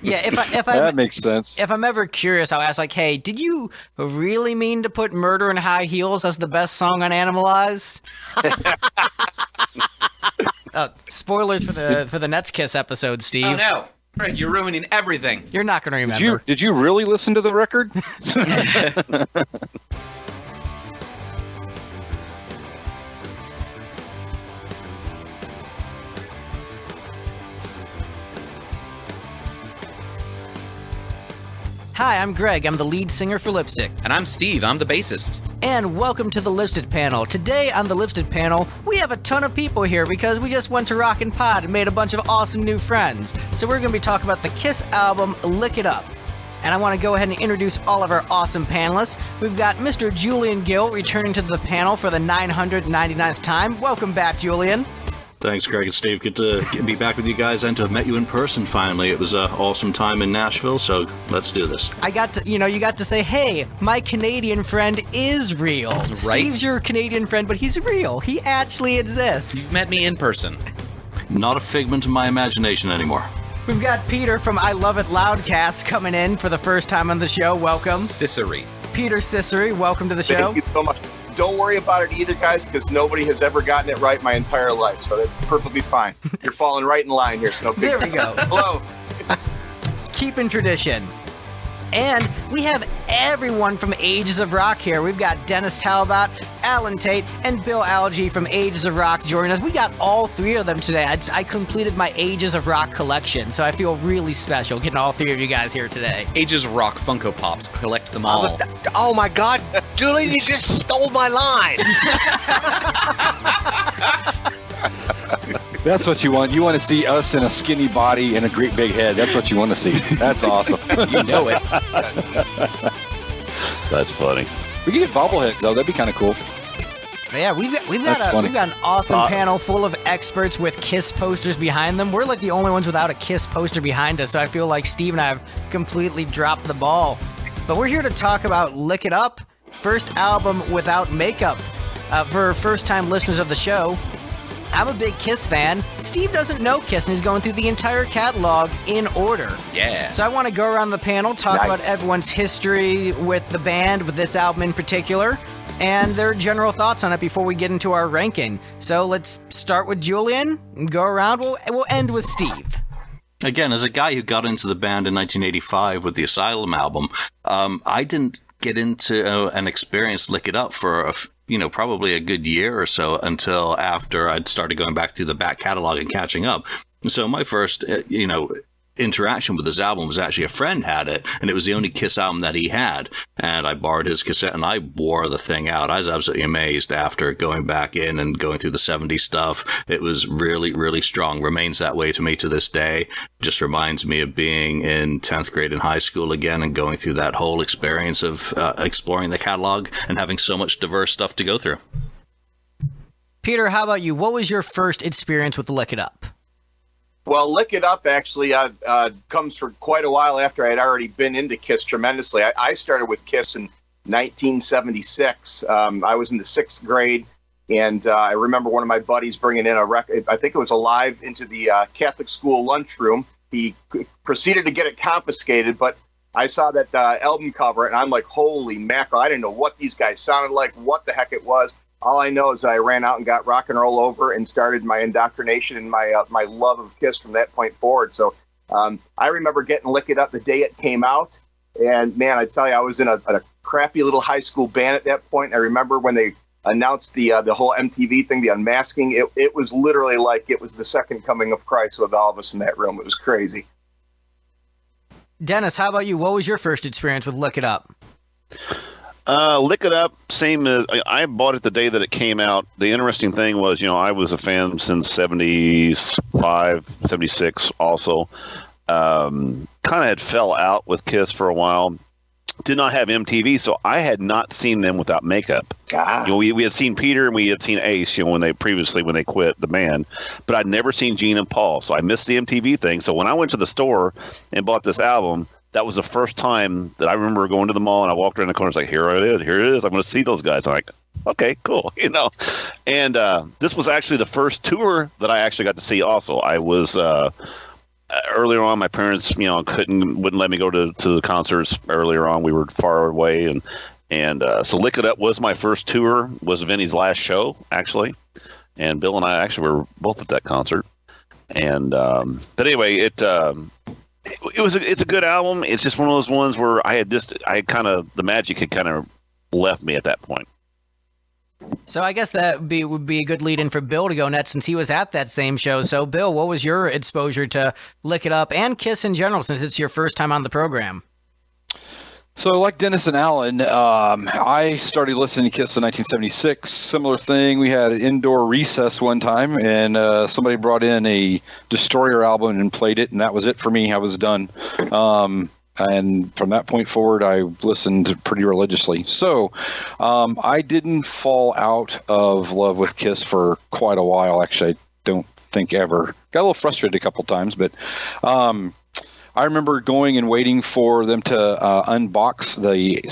Yeah, That makes sense. If I'm ever curious, I'll ask, like, hey, did you really mean to put Murder in High Heels as the best song on Animalize? Spoilers for the Nets Kiss episode, Steve. Oh, no. Greg, you're ruining everything. You're not going to remember. Did you really listen to the record? Hi, I'm Greg. I'm the lead singer for Lipstick. And I'm Steve. I'm the bassist. And welcome to the Lipstick panel. Today on the Lipstick panel, we have a ton of people here because we just went to Rockin' Pod and made a bunch of awesome new friends. So we're going to be talking about the Kiss album, Lick It Up. And I want to go ahead and introduce all of our awesome panelists. We've got Mr. Julian Gill returning to the panel for the 999th time. Welcome back, Julian. Thanks, Greg and Steve. Good to be back with you guys and to have met you in person finally. It was an awesome time in Nashville, so let's do this. You got to say, hey, my Canadian friend is real. Right? Steve's your Canadian friend, but he's real. He actually exists. You've met me in person. Not a figment of my imagination anymore. We've got Peter from I Love It Loudcast coming in for the first time on the show. Welcome. Cecere. Peter Cecere, welcome to the show. Thank you so much. Don't worry about it either, guys, because nobody has ever gotten it right my entire life, so that's perfectly fine. You're falling right in line here, so there we go. Hello. Keeping tradition. And we have everyone from Ages of Rock here. We've got Dennis Talbott, Alan Tate, and Bill Algee from Ages of Rock joining us. We got all three of them today. I completed my Ages of Rock collection, so I feel really special getting all three of you guys here today. Ages of Rock Funko Pops. Collect them all. Oh my God, Julian, you just stole my line. That's what you want. You want to see us in a skinny body and a great big head. That's what you want to see. That's awesome. You know it. That's funny. We can get bobbleheads, though. That'd be kind of cool. Yeah, we've got an awesome panel full of experts with Kiss posters behind them. We're like the only ones without a Kiss poster behind us, so I feel like Steve and I have completely dropped the ball. But we're here to talk about Lick It Up, first album without makeup. For first-time listeners of the show, I'm a big Kiss fan. Steve doesn't know Kiss, and he's going through the entire catalog in order. Yeah. So I want to go around the panel, talk about everyone's history with the band, with this album in particular, and their general thoughts on it before we get into our ranking. So let's start with Julian and go around. We'll end with Steve. Again, as a guy who got into the band in 1985 with the Asylum album, I didn't get into and experience Lick It Up for probably a good year or so until after I'd started going back through the back catalog and catching up. So my first, interaction with this album was actually a friend had it, and it was the only Kiss album that he had. And I borrowed his cassette, and I wore the thing out. I was absolutely amazed after going back in and going through the 70s stuff. It was really, really strong. Remains that way to me to this day. Just reminds me of being in 10th grade in high school again and going through that whole experience of exploring the catalog and having so much diverse stuff to go through. Peter, how about you? What was your first experience with Lick It Up? Well, Lick It Up actually comes from quite a while after I had already been into Kiss tremendously. I started with Kiss in 1976. I was in the 6th grade, and I remember one of my buddies bringing in a record. I think it was a Live into the Catholic school lunchroom. He proceeded to get it confiscated, but I saw that album cover, and I'm like, holy mackerel, I didn't know what these guys sounded like, what the heck it was. All I know is I ran out and got Rock and Roll Over and started my indoctrination and my love of Kiss from that point forward. So I remember getting Lick It Up the day it came out. And, man, I tell you, I was in a crappy little high school band at that point. I remember when they announced the whole MTV thing, the unmasking, it was literally like it was the second coming of Christ with all of us in that room. It was crazy. Dennis, how about you? What was your first experience with Lick It Up? Lick It Up, same as I bought it the day that it came out. The interesting thing was, I was a fan since 75, 76 also. Kind of had fell out with Kiss for a while. Did not have MTV, so I had not seen them without makeup. God. We had seen Peter and we had seen Ace, when they quit the band, but I'd never seen Gene and Paul, so I missed the MTV thing. So when I went to the store and bought this album, that was the first time that I remember going to the mall, and I walked around the corner. It's like, here it is. I'm going to see those guys. I'm like, okay, cool. And this was actually the first tour that I actually got to see. Also, I was earlier on, my parents, wouldn't let me go to the concerts earlier on. We were far away, and so Lick It Up was my first tour. Was Vinny's last show actually, and Bill and I actually were both at that concert. And but anyway, it's a good album. It's just one of those ones where the magic had kind of left me at that point. So I guess that would be a good lead-in for Bill to go next, since he was at that same show. So, Bill, what was your exposure to Lick It Up and Kiss in general, since it's your first time on the program? So, like Dennis and Alan, I started listening to Kiss in 1976. Similar thing. We had an indoor recess one time, and somebody brought in a Destroyer album and played it, and that was it for me. I was done. And from that point forward, I listened pretty religiously. So I didn't fall out of love with Kiss for quite a while. Actually, I don't think ever. Got a little frustrated a couple times, but I remember going and waiting for them to unbox the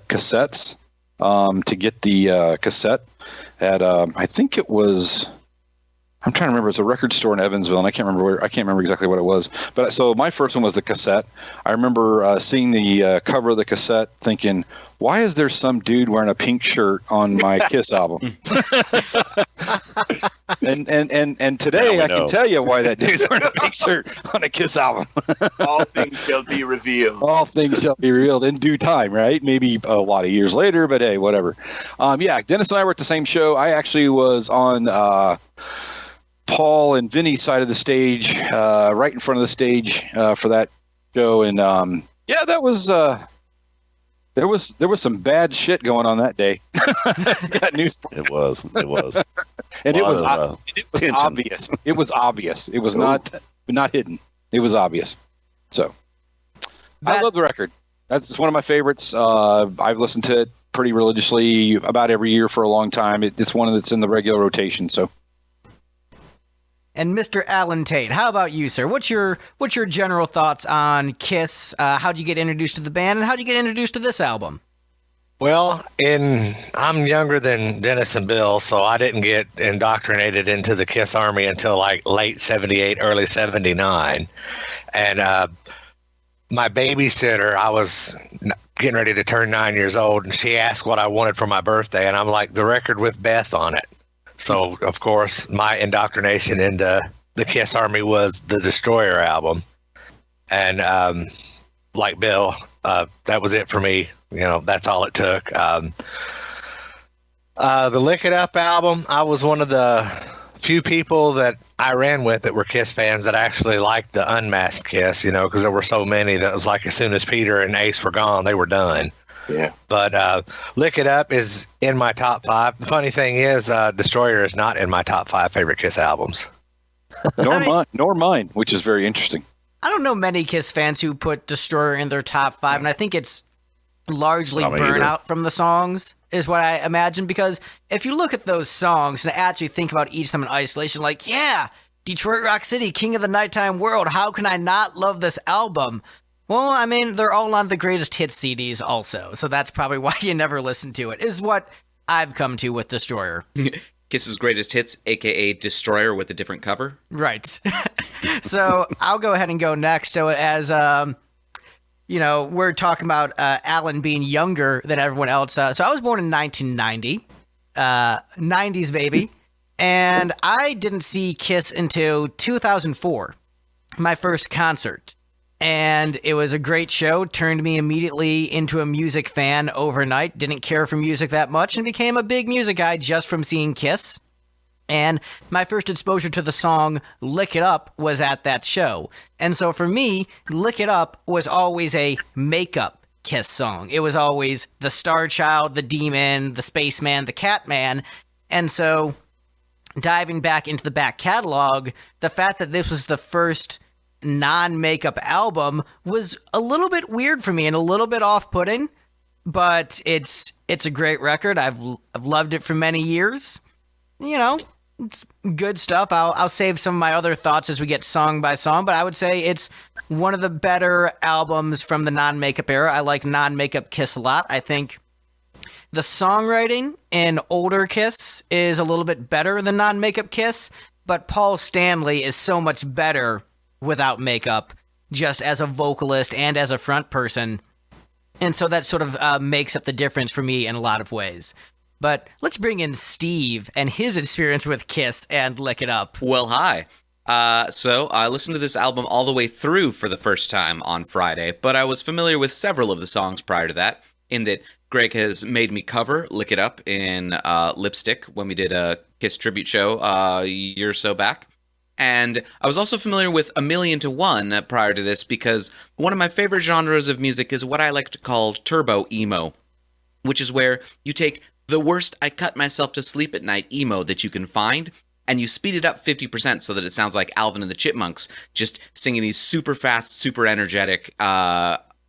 cassettes to get the cassette at I think it was. I'm trying to remember. It's a record store in Evansville, and I can't remember exactly what it was. But so my first one was the cassette. I remember seeing the cover of the cassette, thinking, "Why is there some dude wearing a pink shirt on my Kiss album?" and today I can tell you why that dude's wearing a pink shirt on a Kiss album. All things shall be revealed. All things shall be revealed in due time, right? Maybe a lot of years later, but hey, whatever. Yeah, Dennis and I were at the same show. I actually was on Paul and Vinny's side of the stage, right in front of the stage for that show, and that was there was some bad shit going on that day. That news. It was, and it was obvious. It was obvious. It was not hidden. It was obvious. So I love the record. It's one of my favorites. I've listened to it pretty religiously about every year for a long time. It's one that's in the regular rotation. So. And Mr. Alan Tate, how about you, sir? What's your general thoughts on Kiss? How'd you get introduced to the band, and how'd you get introduced to this album? Well, I'm younger than Dennis and Bill, so I didn't get indoctrinated into the Kiss Army until like late 78, early 79. And my babysitter, I was getting ready to turn 9 years old, and she asked what I wanted for my birthday, and I'm like, the record with Beth on it. So, of course, my indoctrination into the Kiss Army was the Destroyer album. And like Bill, that was it for me. That's all it took. The Lick It Up album, I was one of the few people that I ran with that were Kiss fans that actually liked the unmasked Kiss, because there were so many that was like as soon as Peter and Ace were gone, they were done. Yeah. But Lick It Up is in my top 5. The funny thing is, Destroyer is not in my top 5 favorite Kiss albums. Nor mine, which is very interesting. I don't know many Kiss fans who put Destroyer in their top 5, and I think it's largely burnout from the songs, is what I imagine. Because if you look at those songs and actually think about each of them in isolation, like, yeah, Detroit Rock City, King of the Nighttime World, how can I not love this album? Well, I mean, they're all on the greatest hits CDs also, so that's probably why you never listen to it, is what I've come to with Destroyer. Kiss's greatest hits, a.k.a. Destroyer with a different cover. Right. So I'll go ahead and go next. So as, we're talking about Alan being younger than everyone else. So I was born in 1990, 90s baby, and I didn't see Kiss until 2004, my first concert. And it was a great show, turned me immediately into a music fan overnight, didn't care for music that much, and became a big music guy just from seeing Kiss. And my first exposure to the song Lick It Up was at that show. And so for me, Lick It Up was always a makeup Kiss song. It was always the Star Child, the Demon, the Spaceman, the Catman. And so diving back into the back catalog, the fact that this was the first non-makeup album was a little bit weird for me and a little bit off-putting, but it's a great record. I've loved it for many years. It's good stuff. I'll save some of my other thoughts as we get song by song, but I would say it's one of the better albums from the non-makeup era. I like non-makeup Kiss a lot. I think the songwriting in older Kiss is a little bit better than non-makeup Kiss, but Paul Stanley is so much better without makeup, just as a vocalist and as a front person. And so that sort of makes up the difference for me in a lot of ways. But let's bring in Steve and his experience with Kiss and Lick It Up. Well, hi. So I listened to this album all the way through for the first time on Friday, but I was familiar with several of the songs prior to that, in that Greg has made me cover Lick It Up in Lipstick when we did a Kiss tribute show a year or so back. And I was also familiar with A Million to One prior to this because one of my favorite genres of music is what I like to call turbo emo, which is where you take the worst I cut myself to sleep at night emo that you can find, and you speed it up 50% so that it sounds like Alvin and the Chipmunks just singing these super fast, super energetic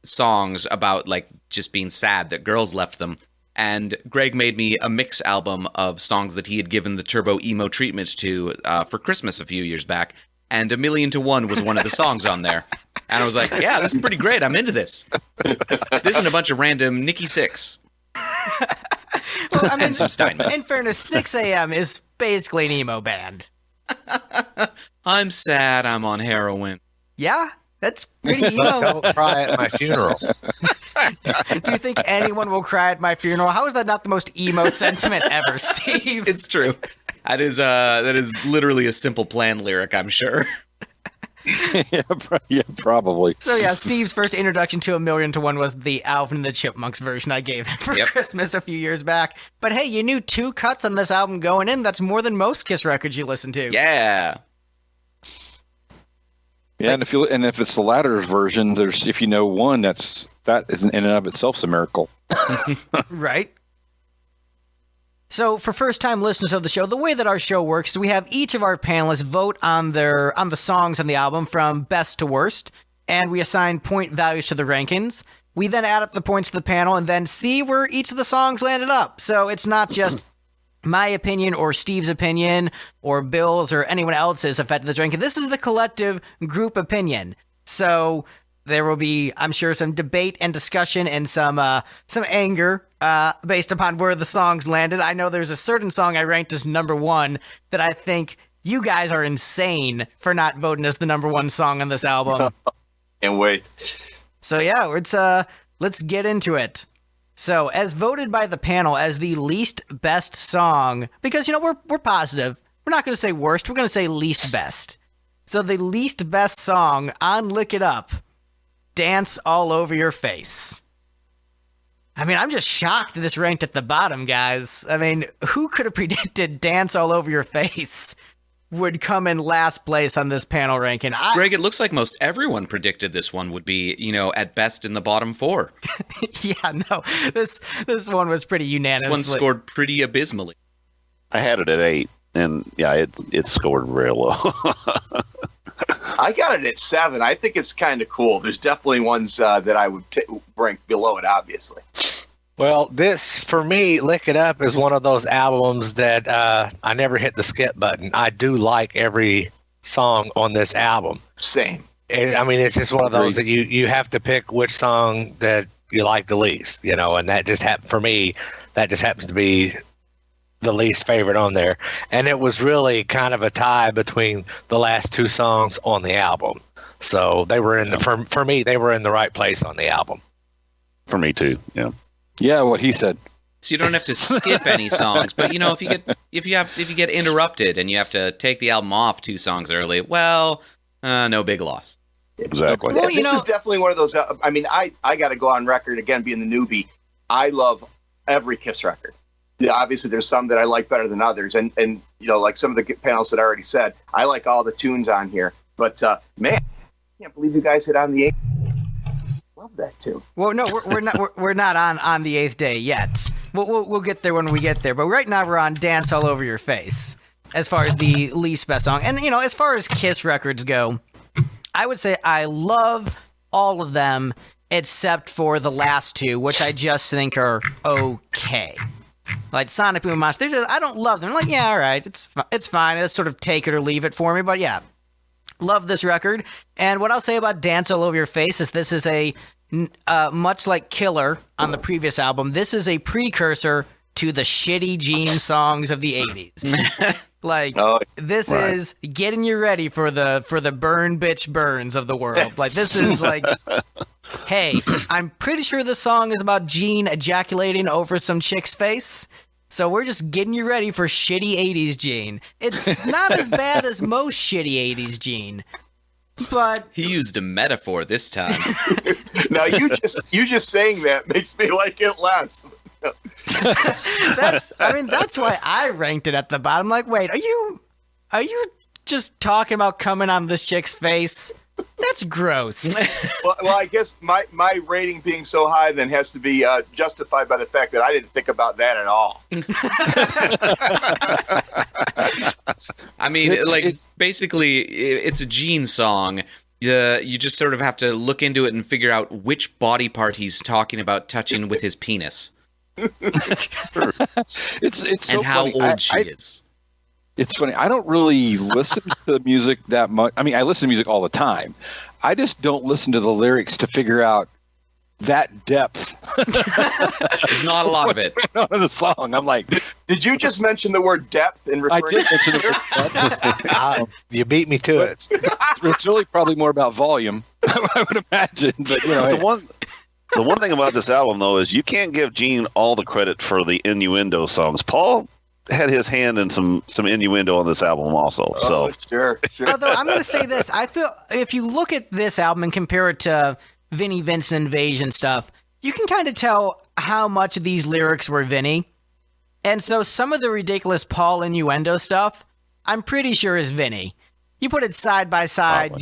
songs about like just being sad that girls left them. And Greg made me a mix album of songs that he had given the turbo emo treatment to for Christmas a few years back. And A Million to One was one of the songs on there. And I was like, yeah, this is pretty great. I'm into this. This isn't a bunch of random Nikki Sixx. Well, I mean, Some Steinman. in fairness, 6 a.m. is basically an emo band. I'm sad I'm on heroin. Yeah, that's pretty emo. Don't cry at my funeral. Do you think anyone will cry at my funeral? How is that not the most emo sentiment ever, Steve? It's true. That is literally a Simple Plan lyric, I'm sure. Yeah, probably. So yeah, Steve's first introduction to A Million to One was the Alvin and the Chipmunks version I gave him for Christmas a few years back. But hey, you knew 2 cuts on this album going in. That's more than most Kiss records you listen to. Yeah. Yeah, and if it's the latter version, if you know one, that is in and of itself a miracle. Right. So for first-time listeners of the show, the way that our show works is we have each of our panelists vote on the songs on the album from best to worst, and we assign point values to the rankings. We then add up the points to the panel and then see where each of the songs landed up. So it's not just my opinion or Steve's opinion or Bill's or anyone else's affected this ranking. This is the collective group opinion. So there will be, I'm sure, some debate and discussion and some anger based upon where the songs landed. I know there's a certain song I ranked as number 1 that I think you guys are insane for not voting as the number 1 song on this album. Can't wait. So yeah, let's get into it. So, as voted by the panel as the least best song, because, we're positive. We're not going to say worst. We're going to say least best. So, the least best song on Lick It Up, Dance All Over Your Face. I mean, I'm just shocked this ranked at the bottom, guys. I mean, who could have predicted Dance All Over Your Face would come in last place on this panel ranking? Greg, it looks like most everyone predicted this one would be, at best in the bottom 4. Yeah, no, this one was pretty unanimous. This one scored pretty abysmally. I had it at 8, and yeah, it scored very low. I got it at 7. I think it's kind of cool. There's definitely ones that I would rank below it, obviously. Well, this, for me, Lick It Up is one of those albums that I never hit the skip button. I do like every song on this album. Same. It's just one of those that you have to pick which song that you like the least, and that just for me, that just happens to be the least favorite on there. And it was really kind of a tie between the last 2 songs on the album. So they were for me, they were in the right place on the album. For me too, yeah. Yeah, what he said. So you don't have to skip any songs, but if you get interrupted and you have to take the album off 2 songs early, well, no big loss. Exactly. Well, This is definitely one of those. I got to go on record again, being the newbie. I love every Kiss record. Yeah, obviously, there's some that I like better than others, and like some of the panels that I already said, I like all the tunes on here. But man, I can't believe you guys hit on the 8th. Love that too. Well, no, we're not on the 8th day yet. We'll get there when we get there. But right now we're on Dance All Over Your Face as far as the least best song. And as far as Kiss records go, I would say I love all of them except for the last 2, which I just think are okay. Like Sonic Boom and Monster, I don't love them. I'm like, yeah, all right, it's fine. It's sort of take it or leave it for me. But yeah, love this record. And what I'll say about Dance All Over Your Face is this is a, much like Killer on the previous album, this is a precursor to the shitty Gene songs of the 80s. Like this right. is getting you ready for the burn bitch burns of the world. Like this is like, hey, I'm pretty sure this song is about Gene ejaculating over some chick's face. So we're just getting you ready for shitty 80s Gene. It's not as bad as most shitty 80s Gene, but He used a metaphor this time. Now you just saying that makes me like it less. that's why I ranked it at the bottom. Like, wait, are you just talking about coming on this chick's face? That's gross. Well, I guess my rating being so high then has to be justified by the fact that I didn't think about that at all. I mean, basically, it's a Gene song. You just sort of have to look into it and figure out which body part he's talking about touching with his penis. It's so and how funny. old she is. It's funny. I don't really listen to the music that much. I mean, I listen to music all the time. I just don't listen to the lyrics to figure out that depth. There's not a lot of it. Going on in the song. I'm like, Did you just mention the word depth in I referring did mention the depth. You beat me to it. It's really probably more about volume, I would imagine. But The one thing about this album, though, is you can't give Gene all the credit for the innuendo songs. Paul had his hand in some innuendo on this album also. So sure. Although I'm going to say this, I feel if you look at this album and compare it to Vinnie Vincent Invasion stuff, you can kind of tell how much of these lyrics were Vinnie. And so some of the ridiculous Paul innuendo stuff, I'm pretty sure is Vinnie. You put it side by side,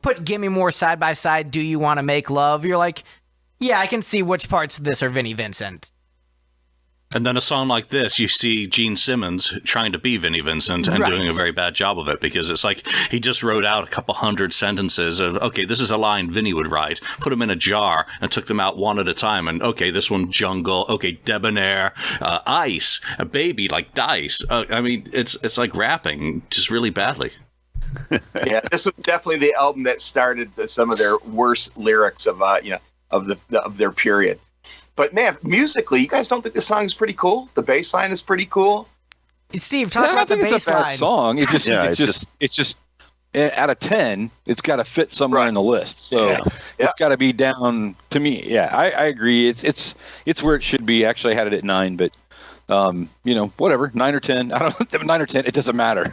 put Gimme More side by side, Do You Want to Make Love? You're like, yeah, I can see which parts of this are Vinnie Vincent. And then a song like this, you see Gene Simmons trying to be Vinnie Vincent and doing a very bad job of it, because it's like he just wrote out a couple hundred sentences of, okay, this is a line Vinnie would write, put them in a jar and took them out one at a time. And okay, this one, jungle, okay, debonair, ice, a baby, like dice. I mean, it's like rapping just really badly. Yeah, this was definitely the album that started some of their worst lyrics of their period. But man, musically, you guys don't think the song is pretty cool? The bass line is pretty cool. Steve, talk about the bass line. It's a bad song. It's just out of 10, it's got to fit somewhere in the list. So it's got to be down to me. Yeah, I agree. It's where it should be. Actually, I had it at 9, but whatever, 9 or 10. I don't 9 or 10. It doesn't matter.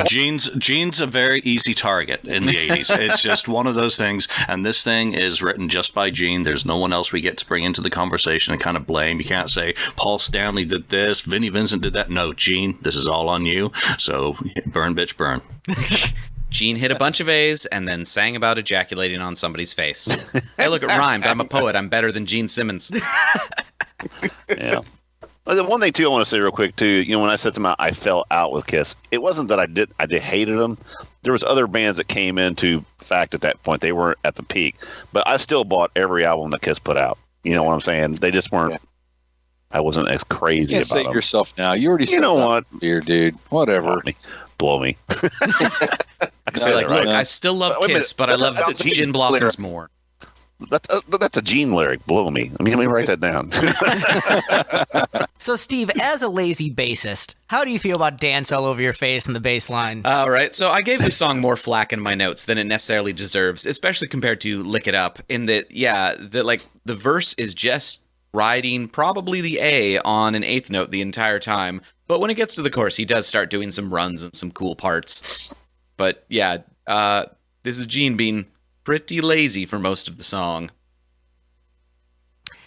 Gene's a very easy target in the 80s. It's just one of those things. And this thing is written just by Gene. There's no one else we get to bring into the conversation and kind of blame. You can't say Paul Stanley did this, Vinnie Vincent did that. No, Gene, this is all on you. So burn, bitch, burn. Gene hit a bunch of A's and then sang about ejaculating on somebody's face. Hey, look, it rhymed. I'm a poet. I'm better than Gene Simmons. Yeah. Well, the one thing too I want to say real quick too, when I said to them I fell out with Kiss, it wasn't that I hated them. There was other bands that came into fact at that point. They weren't at the peak, but I still bought every album that Kiss put out. You know what I'm saying? They just weren't. I wasn't as crazy about them. Yourself now. You already. You know what, dear dude? Whatever. Blow me. Look, I still love Kiss, but I love the Gin Blossoms more. That's a Gene lyric. Blow me. I mean, let me write that down. So, Steve, as a lazy bassist, how do you feel about Dance All Over Your Face and the bass line? All right. So I gave the song more flack in my notes than it necessarily deserves, especially compared to Lick It Up, in that, the verse is just riding probably the A on an eighth note the entire time. But when it gets to the chorus, he does start doing some runs and some cool parts. But yeah, this is Gene being pretty lazy for most of the song.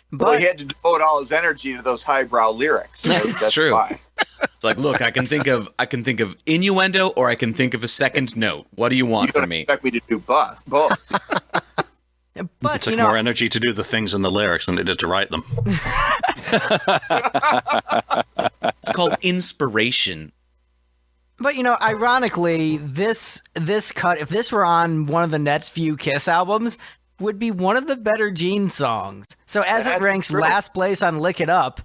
But he had to devote all his energy to those highbrow lyrics. So that's true. Why. It's like, look, I can think of innuendo, or I can think of a second note. What do you want from me? You expect me to do both. But it took more energy to do the things in the lyrics than it did to write them. It's called inspiration. But, ironically, this cut, if this were on one of the next few Kiss albums, would be one of the better Gene songs. So as it ranks last place on Lick It Up,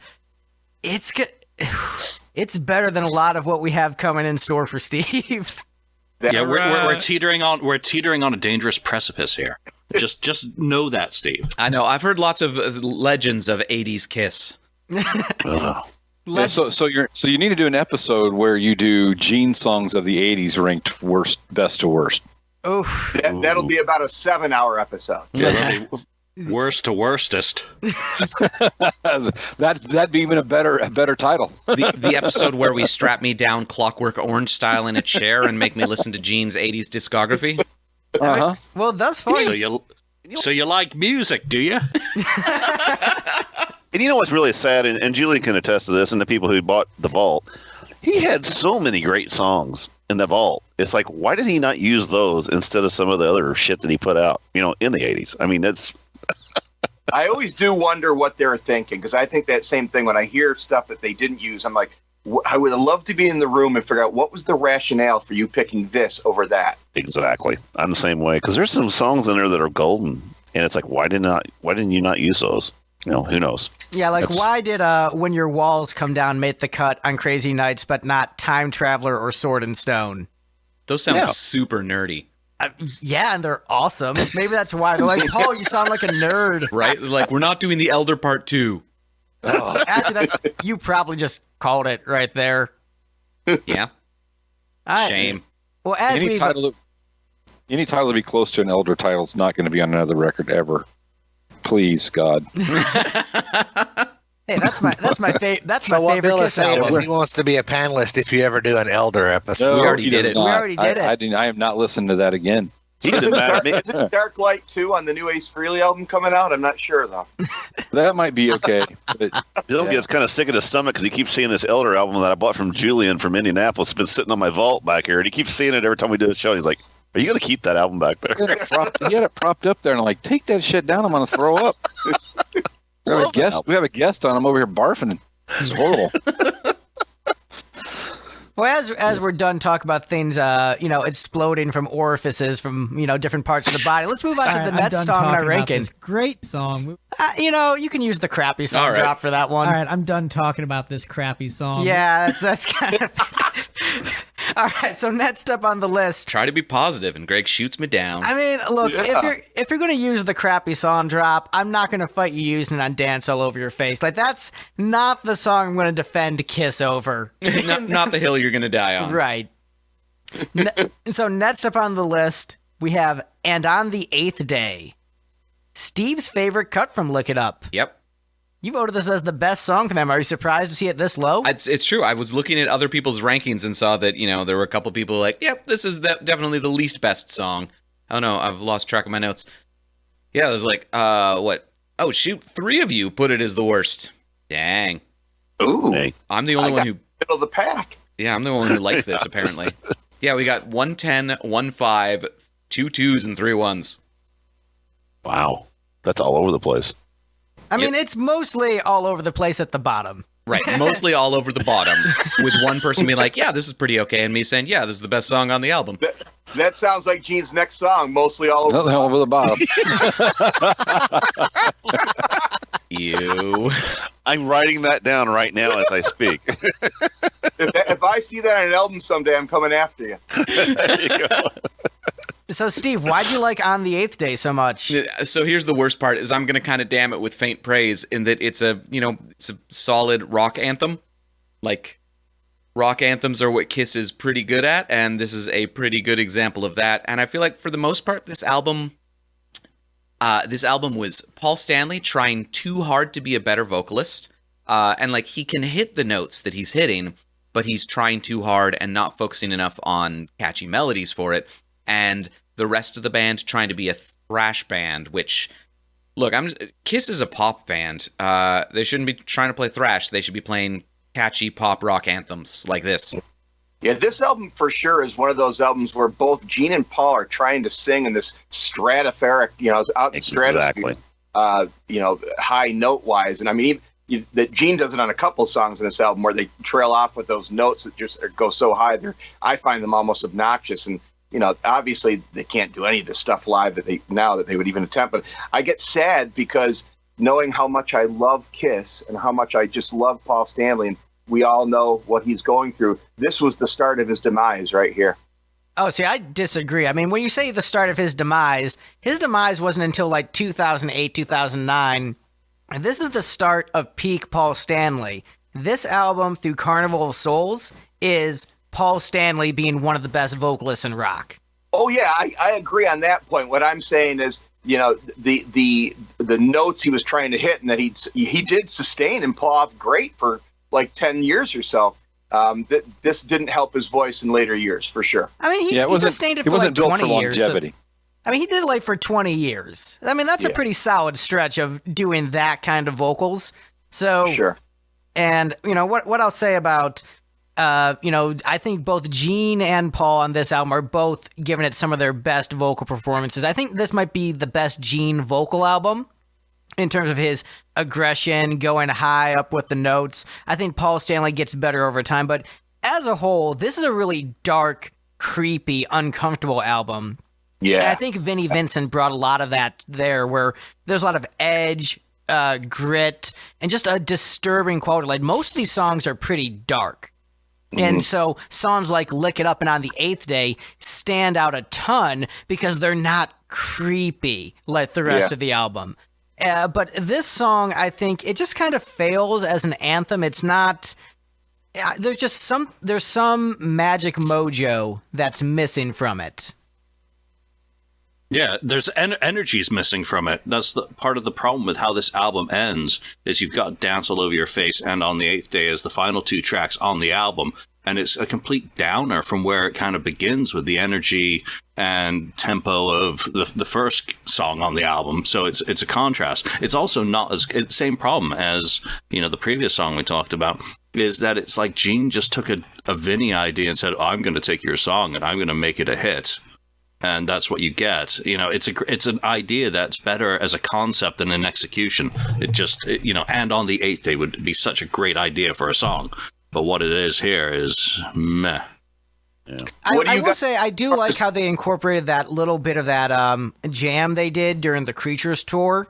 it's better than a lot of what we have coming in store for Steve. Yeah, we're teetering on a dangerous precipice here. Just know that, Steve. I know. I've heard lots of legends of 80s Kiss. Yeah, so you need to do an episode where you do Gene songs of the '80s ranked best to worst. Oof. That'll be about a 7-hour episode. Worst to worstest. That'd be even a better title. The episode where we strap me down Clockwork Orange style in a chair and make me listen to Gene's 80s discography. Uh-huh. Well, thus far. So you like music, do you? And you know what's really sad, and Julian can attest to this, and the people who bought the vault, he had so many great songs in the vault. It's like, why did he not use those instead of some of the other shit that he put out, in the 80s? I mean, that's... I always do wonder what they're thinking, because I think that same thing when I hear stuff that they didn't use. I'm like, I would have loved to be in the room and figure out what was the rationale for you picking this over that. Exactly. I'm the same way, because there's some songs in there that are golden, and it's like, why didn't you not use those? Who knows? Yeah, why did When Your Walls Come Down make the cut on Crazy Nights, but not Time Traveler or Sword and Stone? Those sound super nerdy. Yeah, and they're awesome. Maybe that's why. They're like, Paul, you sound like a nerd. Right? Like, we're not doing the Elder Part 2. Actually, you probably just called it right there. Yeah. Shame. Well, any title to be close to an Elder title is not going to be on another record ever. Please, God. Hey, that's my favorite. That's my favorite Bill is Kiss saying album. is he wants to be a panelist if you ever do an Elder episode. We already did it. We already did it. I have not listened to that again. He doesn't matter. Isn't Dark Light 2 on the new Ace Frehley album coming out? I'm not sure, though. That might be okay. But, Bill gets kind of sick in his stomach because he keeps seeing this Elder album that I bought from Julian from Indianapolis. It's been sitting on my vault back here, and he keeps seeing it every time we do a show. He's like, "Are you going to keep that album back there?" He had it propped up there, and I'm like, "Take that shit down! I'm going to throw up." We have a guest on. I'm over here barfing. It's horrible. Well, as we're done talking about things, exploding from orifices from different parts of the body, let's move on to the next song in our ranking. Great song. You can use the crappy song drop for that one. All right, I'm done talking about this crappy song. Yeah, that's kind of. All right, so next up on the list. Try to be positive, and Greg shoots me down. I mean, look, if you're going to use the crappy song drop, I'm not going to fight you using it on Dance All Over Your Face. Like, that's not the song I'm going to defend Kiss over. not the hill you're going to die on. Right. So next up on the list, we have And on the Eighth Day. Steve's favorite cut from Lick It Up. Yep. You voted this as the best song for them. Are you surprised to see it this low? It's true. I was looking at other people's rankings and saw that, there were a couple people like, yep, this is definitely the least best song. Oh, no, I've lost track of my notes. Yeah, it was like, what? Oh, shoot, 3 of you put it as the worst. Dang. Ooh. Hey. I'm the only one who... Middle of the pack. Yeah, I'm the only one who liked this, apparently. Yeah, we got 110, 15, 2 2s, and 3 1s. Wow. That's all over the place. I mean, it's mostly all over the place at the bottom. Right, mostly all over the bottom, with one person being like, yeah, this is pretty okay, and me saying, yeah, this is the best song on the album. That sounds like Gene's next song, mostly all over the bottom. You. I'm writing that down right now as I speak. If I see that on an album someday, I'm coming after you. There you go. So, Steve, why'd you like On the Eighth Day so much? So here's the worst part: is I'm going to kind of damn it with faint praise in that it's a solid rock anthem. Like, rock anthems are what Kiss is pretty good at, and this is a pretty good example of that. And I feel like for the most part, this album was Paul Stanley trying too hard to be a better vocalist, and he can hit the notes that he's hitting, but he's trying too hard and not focusing enough on catchy melodies for it. And the rest of the band trying to be a thrash band, which, look, Kiss is a pop band. They shouldn't be trying to play thrash. They should be playing catchy pop rock anthems like this. Yeah, this album for sure is one of those albums where both Gene and Paul are trying to sing in this stratospheric, out in stratosphere, high note wise. And I mean, that Gene does it on a couple songs in this album where they trail off with those notes that just go so high. I find them almost obnoxious. And obviously they can't do any of this stuff live that they would even attempt. But I get sad because knowing how much I love Kiss and how much I just love Paul Stanley, and we all know what he's going through, this was the start of his demise right here. Oh, see, I disagree. I mean, when you say the start of his demise wasn't until 2008, 2009. And this is the start of peak Paul Stanley. this album through Carnival of Souls is Paul Stanley being one of the best vocalists in rock. Oh yeah, I agree on that point. What I'm saying is, you know, the notes he was trying to hit and that he did sustain and pull off great for like 10 years or so. This didn't help his voice in later years, for sure. I mean, he sustained it for like 20 years. Longevity. So, I mean, he did it like for 20 years. I mean, that's a pretty solid stretch of doing that kind of vocals. So, sure. And, you know, what I'll say about, you know, I think both Gene and Paul on this album are both giving it some of their best vocal performances. I think this might be the best Gene vocal album in terms of his aggression, going high up with the notes. I think Paul Stanley gets better over time, but as a whole, this is a really dark, creepy, uncomfortable album. Yeah. And I think Vinnie Vincent brought a lot of that there, where there's a lot of edge, grit, and just a disturbing quality. Like, most of these songs are pretty dark. And so songs like Lick It Up and On the Eighth Day stand out a ton because they're not creepy like the rest of the album. But this song, I think, it just kind of fails as an anthem. It's not. There's some magic mojo that's missing from it. Yeah, there's energy's missing from it. That's part of the problem with how this album ends, is you've got Dance All Over Your Face and On the Eighth Day as the final two tracks on the album, and it's a complete downer from where it kind of begins with the energy and tempo of the first song on the album. So it's a contrast. It's also not it's same problem as, you know, the previous song we talked about, is that it's like Gene just took a Vinnie idea and said, I'm going to take your song and I'm going to make it a hit. And that's what you get. You know, it's an idea that's better as a concept than an execution. You know, and On the Eighth Day would be such a great idea for a song. But what it is here is meh. Yeah. I will say I do like how they incorporated that little bit of that jam they did during the Creatures tour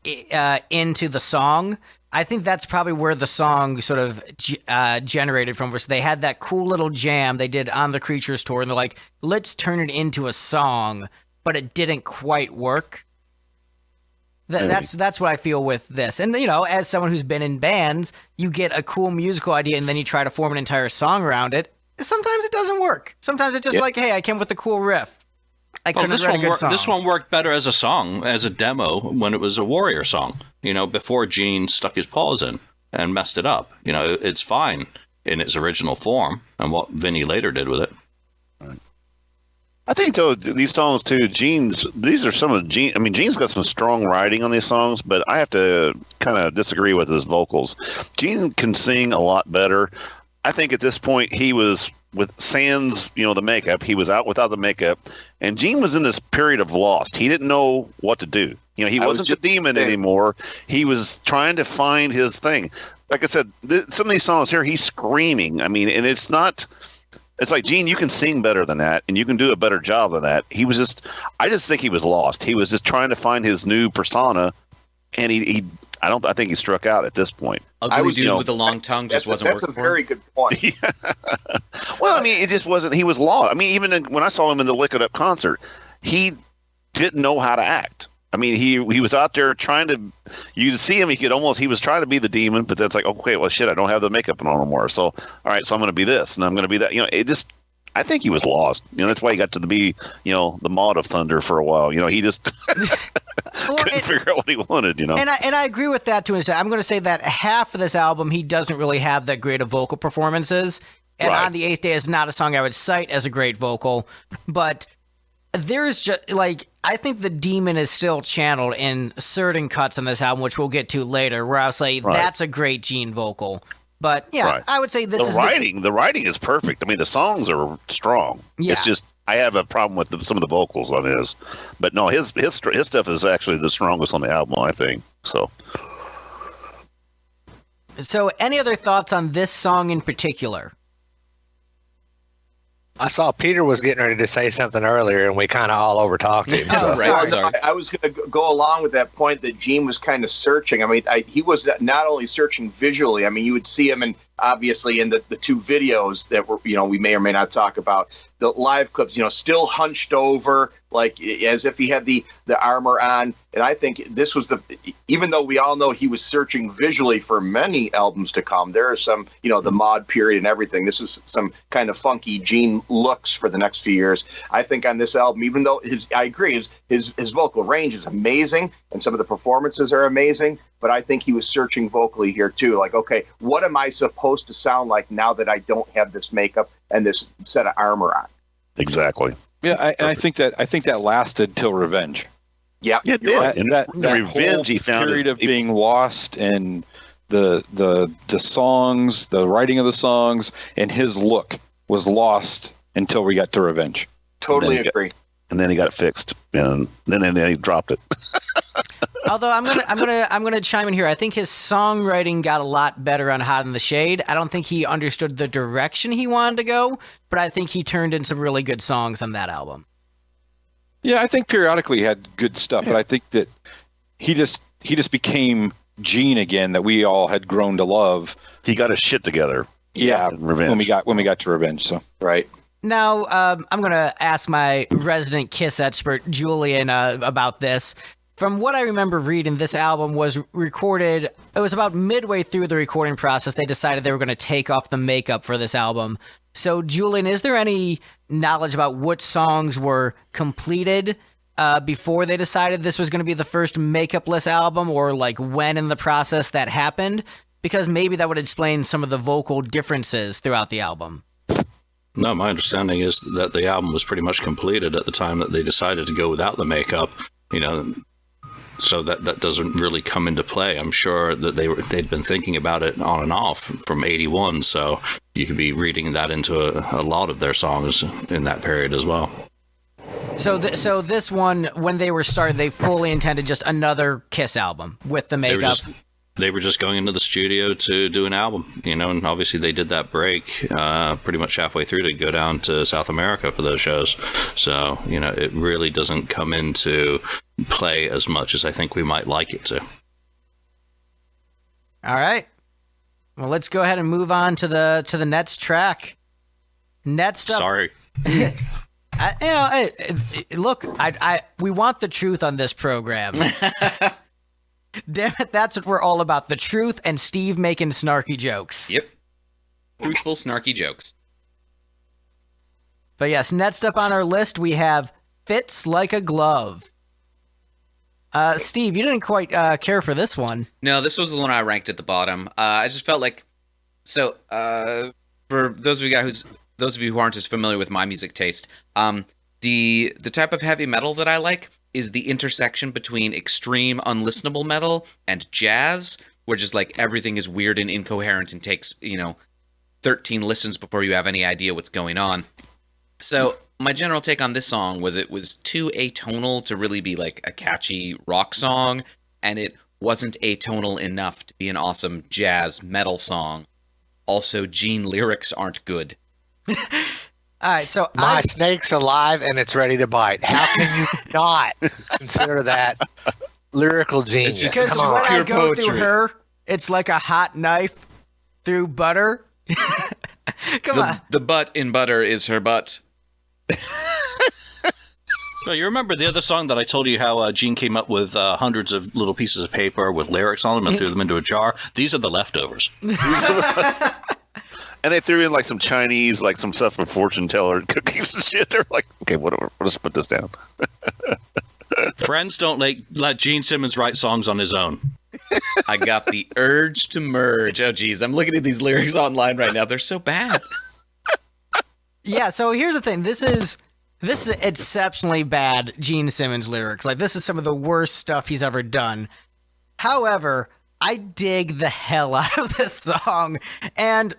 into the song. I think that's probably where the song sort of generated from, which they had that cool little jam they did on the Creatures tour, and they're like, let's turn it into a song, but it didn't quite work. That's what I feel with this. And, you know, as someone who's been in bands, you get a cool musical idea and then you try to form an entire song around it. Sometimes it doesn't work. Sometimes it's just like, hey, I came with a cool riff. This one worked better as a song, as a demo, when it was a Warrior song. You know, before Gene stuck his paws in and messed it up. You know, it's fine in its original form, and what Vinnie later did with it. I think, though, these songs, too, these are some of Gene. I mean, Gene's got some strong writing on these songs, but I have to kind of disagree with his vocals. Gene can sing a lot better. I think at this point he was, with sans, you know, the makeup, he was out without the makeup, and Gene was in this period of lost. He didn't know what to do. You know, he wasn't the demon anymore. He was trying to find his thing. Like I said, some of these songs here, he's screaming. I mean, and it's not. It's like, Gene, you can sing better than that, and you can do a better job than that. I just think he was lost. He was just trying to find his new persona, and I think he struck out at this point. Ugly dude with a long tongue just wasn't working. That's a very good point. Well, I mean, it just wasn't. He was lost. I mean, even when I saw him in the Lick It Up concert, he didn't know how to act. I mean, he was out there trying to. You see him, he was trying to be the demon, but that's like, okay, well, shit, I don't have the makeup on anymore. So, all right, so I'm going to be this, and I'm going to be that. You know, I think he was lost. You know, that's why he got to be, you know, the Maud of Thunder for a while. You know, he just couldn't figure out what he wanted. You know, and I agree with that to an extent. I'm going to say that half of this album he doesn't really have that great of vocal performances, and On the Eighth Day is not a song I would cite as a great vocal, but there's just like, I think the demon is still channeled in certain cuts on this album, which we'll get to later, where I'll say that's a great Gene vocal. But yeah, I would say this is the writing is perfect. I mean, the songs are strong. Yeah. It's just I have a problem with some of the vocals on his. But no, his stuff is actually the strongest on the album, I think. So any other thoughts on this song in particular? I saw Peter was getting ready to say something earlier, and we kind of all overtalked him. So. Sorry. I was going to go along with that point that Gene was kind of searching. I mean, he was not only searching visually. I mean, you would see him, and obviously in the two videos that were, we may or may not talk about, the live clips, still hunched over, like as if he had the armor on. And I think this was even though we all know he was searching visually for many albums to come, there are some, the mod period and everything. This is some kind of funky Gene looks for the next few years. I think on this album, even though I agree, his vocal range is amazing and some of the performances are amazing, but I think he was searching vocally here too. Like, okay, what am I supposed to sound like now that I don't have this makeup and this set of armor on? Exactly. Yeah, I think that lasted till Revenge. Yeah, it did. Right. And that Revenge, whole he found period of being lost and the songs, the writing of the songs, and his look was lost until we got to Revenge. Totally agree. And then he got it fixed, and then he dropped it. Although I'm gonna chime in here. I think his songwriting got a lot better on Hot in the Shade. I don't think he understood the direction he wanted to go, but I think he turned in some really good songs on that album. Yeah, I think periodically he had good stuff, but I think that he just became Gene again that we all had grown to love. He got his shit together. Yeah, Revenge. when we got to Revenge. So right. Now, I'm going to ask my resident Kiss expert, Julian, about this. From what I remember reading, this album was recorded, it was about midway through the recording process, they decided they were going to take off the makeup for this album. So, Julian, is there any knowledge about what songs were completed before they decided this was going to be the first makeup-less album, or like when in the process that happened? Because maybe that would explain some of the vocal differences throughout the album. No, my understanding is that the album was pretty much completed at the time that they decided to go without the makeup, so that doesn't really come into play. I'm sure that they'd been thinking about it on and off from 81, so you could be reading that into a lot of their songs in that period as well. So this one, when they were started, they fully intended just another Kiss album with the makeup. They were just going into the studio to do an album, and obviously they did that break pretty much halfway through to go down to South America for those shows. So, it really doesn't come into play as much as I think we might like it to. All right. Well, let's go ahead and move on to the next track. Next up. Sorry. Look, we want the truth on this program. Damn it, that's what we're all about. The truth and Steve making snarky jokes. Yep. Truthful, snarky jokes. But yes, next up on our list, we have Fits Like a Glove. Steve, you didn't quite care for this one. No, this was the one I ranked at the bottom. I just felt like... So, for those of you who aren't as familiar with my music taste, the type of heavy metal that I like is the intersection between extreme unlistenable metal and jazz, where just like everything is weird and incoherent and takes, 13 listens before you have any idea what's going on. So my general take on this song was it was too atonal to really be like a catchy rock song, and it wasn't atonal enough to be an awesome jazz metal song. Also, Gene lyrics aren't good. All right, so my snake's alive and it's ready to bite. How can you not consider that lyrical genius? Because when I go through her, it's like a hot knife through butter. Come on. The butt in butter is her butt. So you remember the other song that I told you how Gene came up with hundreds of little pieces of paper with lyrics on them and threw them into a jar? These are the leftovers. And they threw in like some Chinese, like some stuff from fortune teller cookies and shit. They're like, okay, whatever. We'll just put this down. Friends don't let Gene Simmons write songs on his own. I got the urge to merge. Oh, geez. I'm looking at these lyrics online right now. They're so bad. Yeah, so here's the thing. This is exceptionally bad Gene Simmons lyrics. Like, this is some of the worst stuff he's ever done. However, I dig the hell out of this song. And...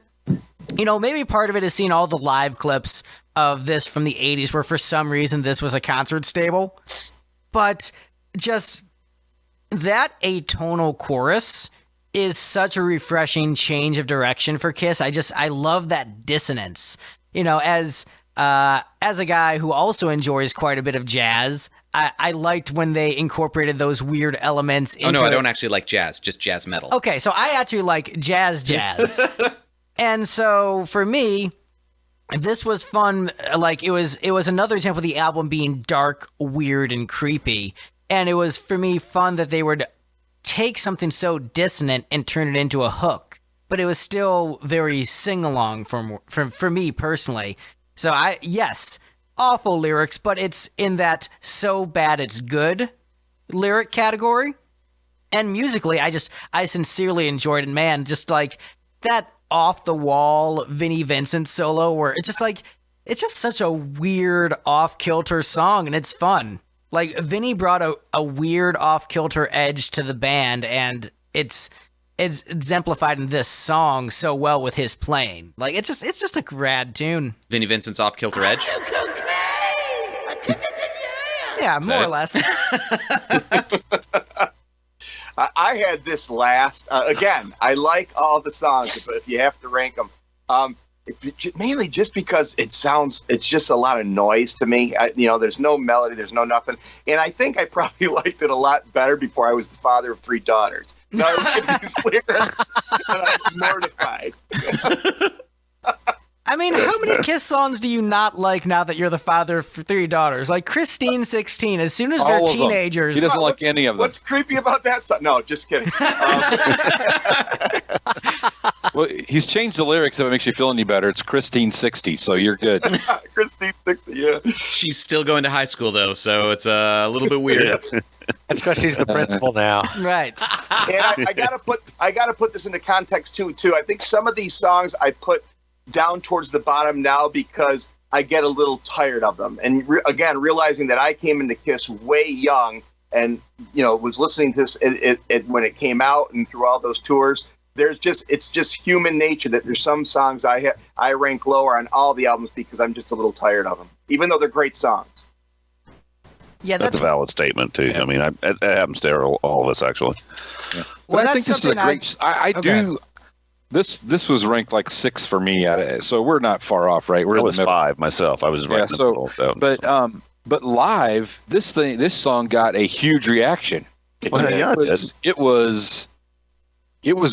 maybe part of it is seeing all the live clips of this from the 80s where for some reason this was a concert stable. But just that atonal chorus is such a refreshing change of direction for Kiss. I love that dissonance. As a guy who also enjoys quite a bit of jazz, I liked when they incorporated those weird elements into... Oh, no, I don't actually like jazz, just jazz metal. Okay, so I actually like jazz. And so for me, this was fun. Like it was another example of the album being dark, weird, and creepy. And it was for me fun that they would take something so dissonant and turn it into a hook. But it was still very sing-along for me personally. So yes, awful lyrics, but it's in that so bad it's good lyric category. And musically, I sincerely enjoyed it. Man, just like that off-the-wall Vinnie Vincent solo where it's just such a weird off-kilter song, and it's fun. Like, Vinnie brought a weird off-kilter edge to the band, and it's exemplified in this song so well with his playing. Like, it's just a rad tune. Vinnie Vincent's off-kilter edge? Yeah, more or less. I had this last. Again, I like all the songs, but if you have to rank them, mainly just because it's just a lot of noise to me. There's no melody, there's no nothing. And I think I probably liked it a lot better before I was the father of 3 daughters. Now I look at these lyrics, and I'm mortified. I mean, how many Kiss songs do you not like now that you're the father of 3 daughters? Like Christine 16, as soon as they're teenagers. He doesn't like any of them. What's creepy about that song? No, just kidding. Well, he's changed the lyrics if it makes you feel any better. It's Christine 60, so you're good. Christine 60, yeah. She's still going to high school, though, so it's a little bit weird. It's because she's the principal now. Right. And I gotta put this into context too. I think some of these songs I put down towards the bottom now because I get a little tired of them. And again, realizing that I came into Kiss way young and was listening to this when it came out and through all those tours. It's just human nature that there's some songs I rank lower on all the albums because I'm just a little tired of them, even though they're great songs. Yeah, that's a valid statement too. I mean, it happens to all of us actually. Yeah. Well, I think this is a great. I do. This was ranked like 6 for me, so we're not far off, right? We're I was 5 myself. I was right. Yeah. But live, this song got a huge reaction. It was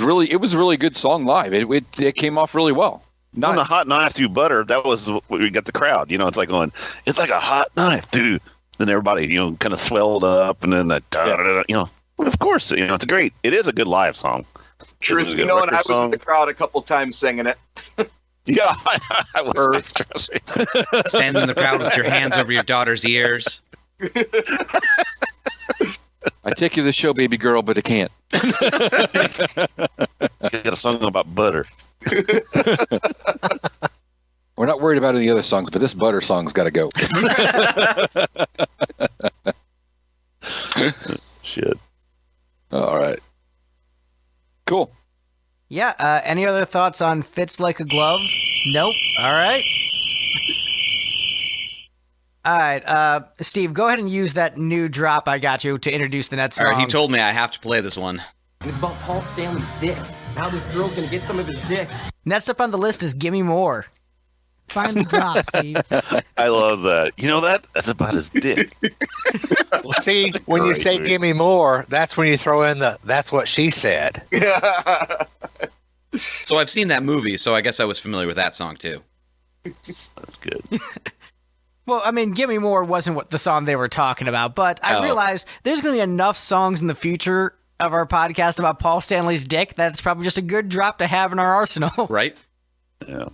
a really good song live. It came off really well. On the hot knife through butter, that was we got the crowd. It's like going, it's like a hot knife through. Then everybody, kind of swelled up, and then well, of course, it's great. It is a good live song. Truth, and I was in the crowd a couple times singing it. Yeah, I was. Standing in the crowd with your hands over your daughter's ears. I take you to the show, baby girl, but I can't. You got a song about butter. We're not worried about any other songs, but this butter song's got to go. Shit. All right. Cool. Yeah. Any other thoughts on Fits Like a Glove? Nope. All right. All right. Steve, go ahead and use that new drop I got you to introduce the next song. All right, he told me I have to play this one. And it's about Paul Stanley's dick. How this girl's gonna get some of his dick. Next up on the list is Gimme More. Find the drop, Steve. I love that. That's about his dick. Well, see, when you say "Gimme More," that's when you throw in "That's what she said." So I've seen that movie, so I guess I was familiar with that song too. That's good. Well, I mean, Gimme More wasn't what the song they were talking about, but I realized there's going to be enough songs in the future of our podcast about Paul Stanley's dick that it's probably just a good drop to have in our arsenal. Right? Yeah.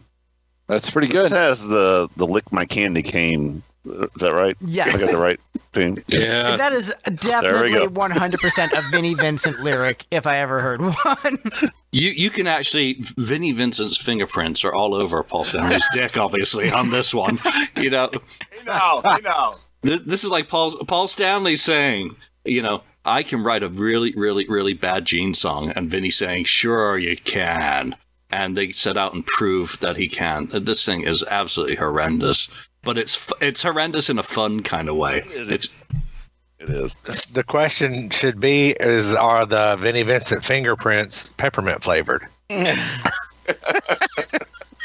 That's pretty good. It has the lick my candy cane. Is that right? Yes. I got the right thing. Yeah. That is definitely 100% a Vinnie Vincent lyric, if I ever heard one. You can actually, Vinnie Vincent's fingerprints are all over Paul Stanley's dick, obviously, on this one. I know. This is like Paul Stanley saying, I can write a really, really, really bad Gene song, and Vinnie saying, sure you can. And they set out and prove that he can. This thing is absolutely horrendous, but it's horrendous in a fun kind of way. It is. The question should be: are the Vinnie Vincent fingerprints peppermint flavored?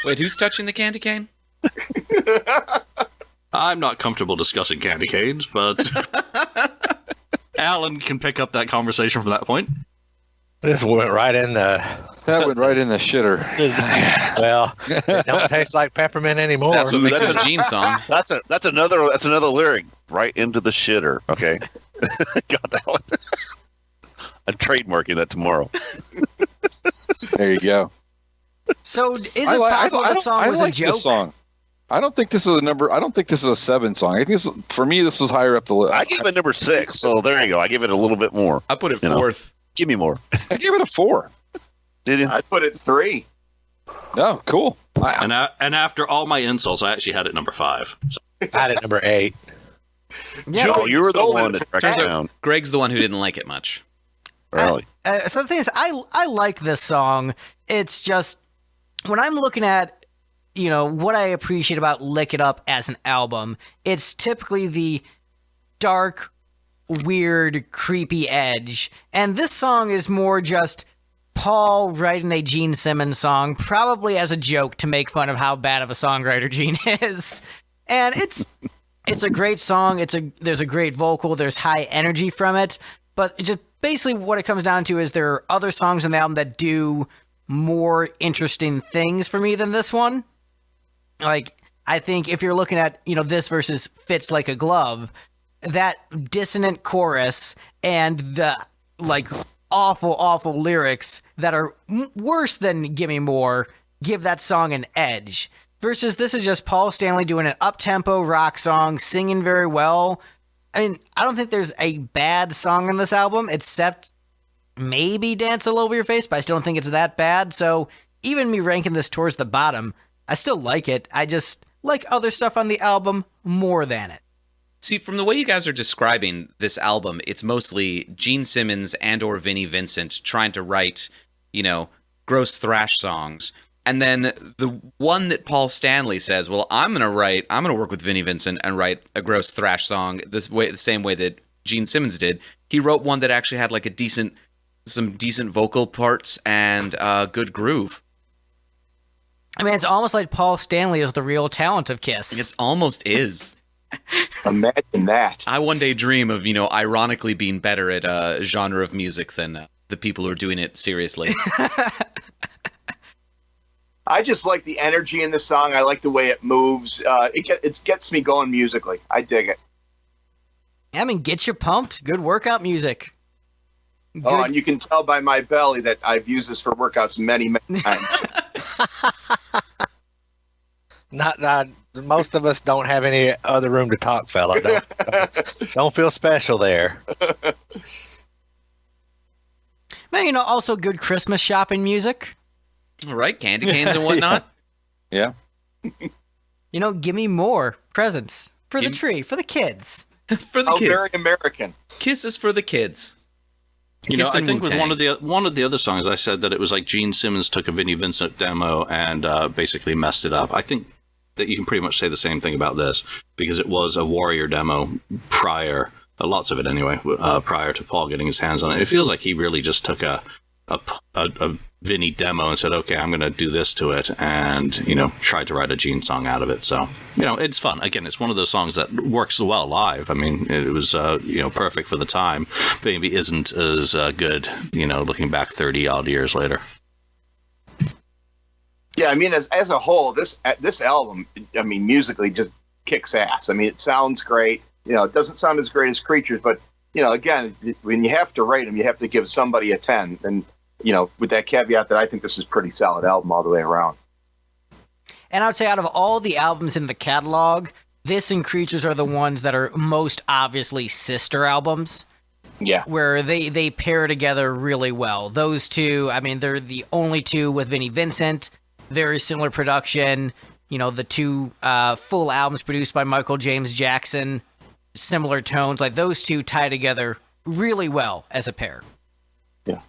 Wait, who's touching the candy cane? I'm not comfortable discussing candy canes, but Alan can pick up that conversation from that point. This went right in the. That went right in the shitter. Well, it don't taste like peppermint anymore. That's what makes it a Gene song. That's another lyric. Right into the shitter. Okay. Got that one. I'm trademarking that tomorrow. There you go. So is it possible the song was a joke? This song. I don't think this is a number. I don't think this is a 7 song. I think for me, this was higher up the list. I give it number 6. So there you go. I give it a little bit more. I put it 4th. Gimme More. I gave it a 4. Did you? I put it 3. Oh, cool. And after all my insults, I actually had it number 5. So. I had it number 8. Yeah, Joe, you were the one that tracked it down. Greg's the one who didn't like it much. Really? So the thing is, I like this song. It's just when I'm looking at what I appreciate about Lick It Up as an album, it's typically the dark, weird, creepy edge. And this song is more just Paul writing a Gene Simmons song, probably as a joke to make fun of how bad of a songwriter Gene is. And it's a great song. There's a great vocal. There's high energy from it. But it just basically what it comes down to is there are other songs on the album that do more interesting things for me than this one. Like, I think if you're looking at, this versus Fits Like a Glove, that dissonant chorus and the, awful, awful lyrics that are worse than Gimme More give that song an edge. Versus this is just Paul Stanley doing an up-tempo rock song, singing very well. I mean, I don't think there's a bad song on this album, except maybe Dance All Over Your Face, but I still don't think it's that bad. So even me ranking this towards the bottom, I still like it. I just like other stuff on the album more than it. See, from the way you guys are describing this album, it's mostly Gene Simmons and or Vinnie Vincent trying to write, gross thrash songs. And then the one that Paul Stanley says, well, I'm going to work with Vinnie Vincent and write a gross thrash song the same way that Gene Simmons did. He wrote one that actually had some decent vocal parts and good groove. I mean, it's almost like Paul Stanley is the real talent of Kiss. It almost is. Imagine that. I one day dream of, ironically being better at a genre of music than the people who are doing it seriously. I just like the energy in the song. I like the way it moves. It gets me going musically. I dig it. I mean, get you pumped. Good workout music. Good. Oh, and you can tell by my belly that I've used this for workouts many, many times. Not most of us don't have any other room to talk, fella. Don't feel special there. Man, also good Christmas shopping music. All right, candy canes and whatnot. Yeah. Gimme more presents for the tree, for the kids. For the kids. Very American. Kiss is for the kids. I think with one of the other songs, I said that it was like Gene Simmons took a Vinnie Vincent demo and basically messed it up. I think that you can pretty much say the same thing about this because it was a Warrior demo prior, lots of it anyway, prior to Paul getting his hands on it. It feels like he really just took a Vinnie demo and said, okay, I'm going to do this to it, and tried to write a Gene song out of it. So it's fun. Again, it's one of those songs that works well live. I mean, it was perfect for the time, but maybe isn't as good looking back 30 odd years later. Yeah, I mean, as a whole, this album, I mean, musically just kicks ass. I mean, it sounds great. It doesn't sound as great as Creatures, but again, when you have to rate them, you have to give somebody a 10, and with that caveat that I think this is a pretty solid album all the way around. And I would say out of all the albums in the catalog, this and Creatures are the ones that are most obviously sister albums. Yeah. Where they pair together really well. Those two, I mean, they're the only two with Vinnie Vincent. Very similar production. The two full albums produced by Michael James Jackson. Similar tones. Like, those two tie together really well as a pair. Yeah.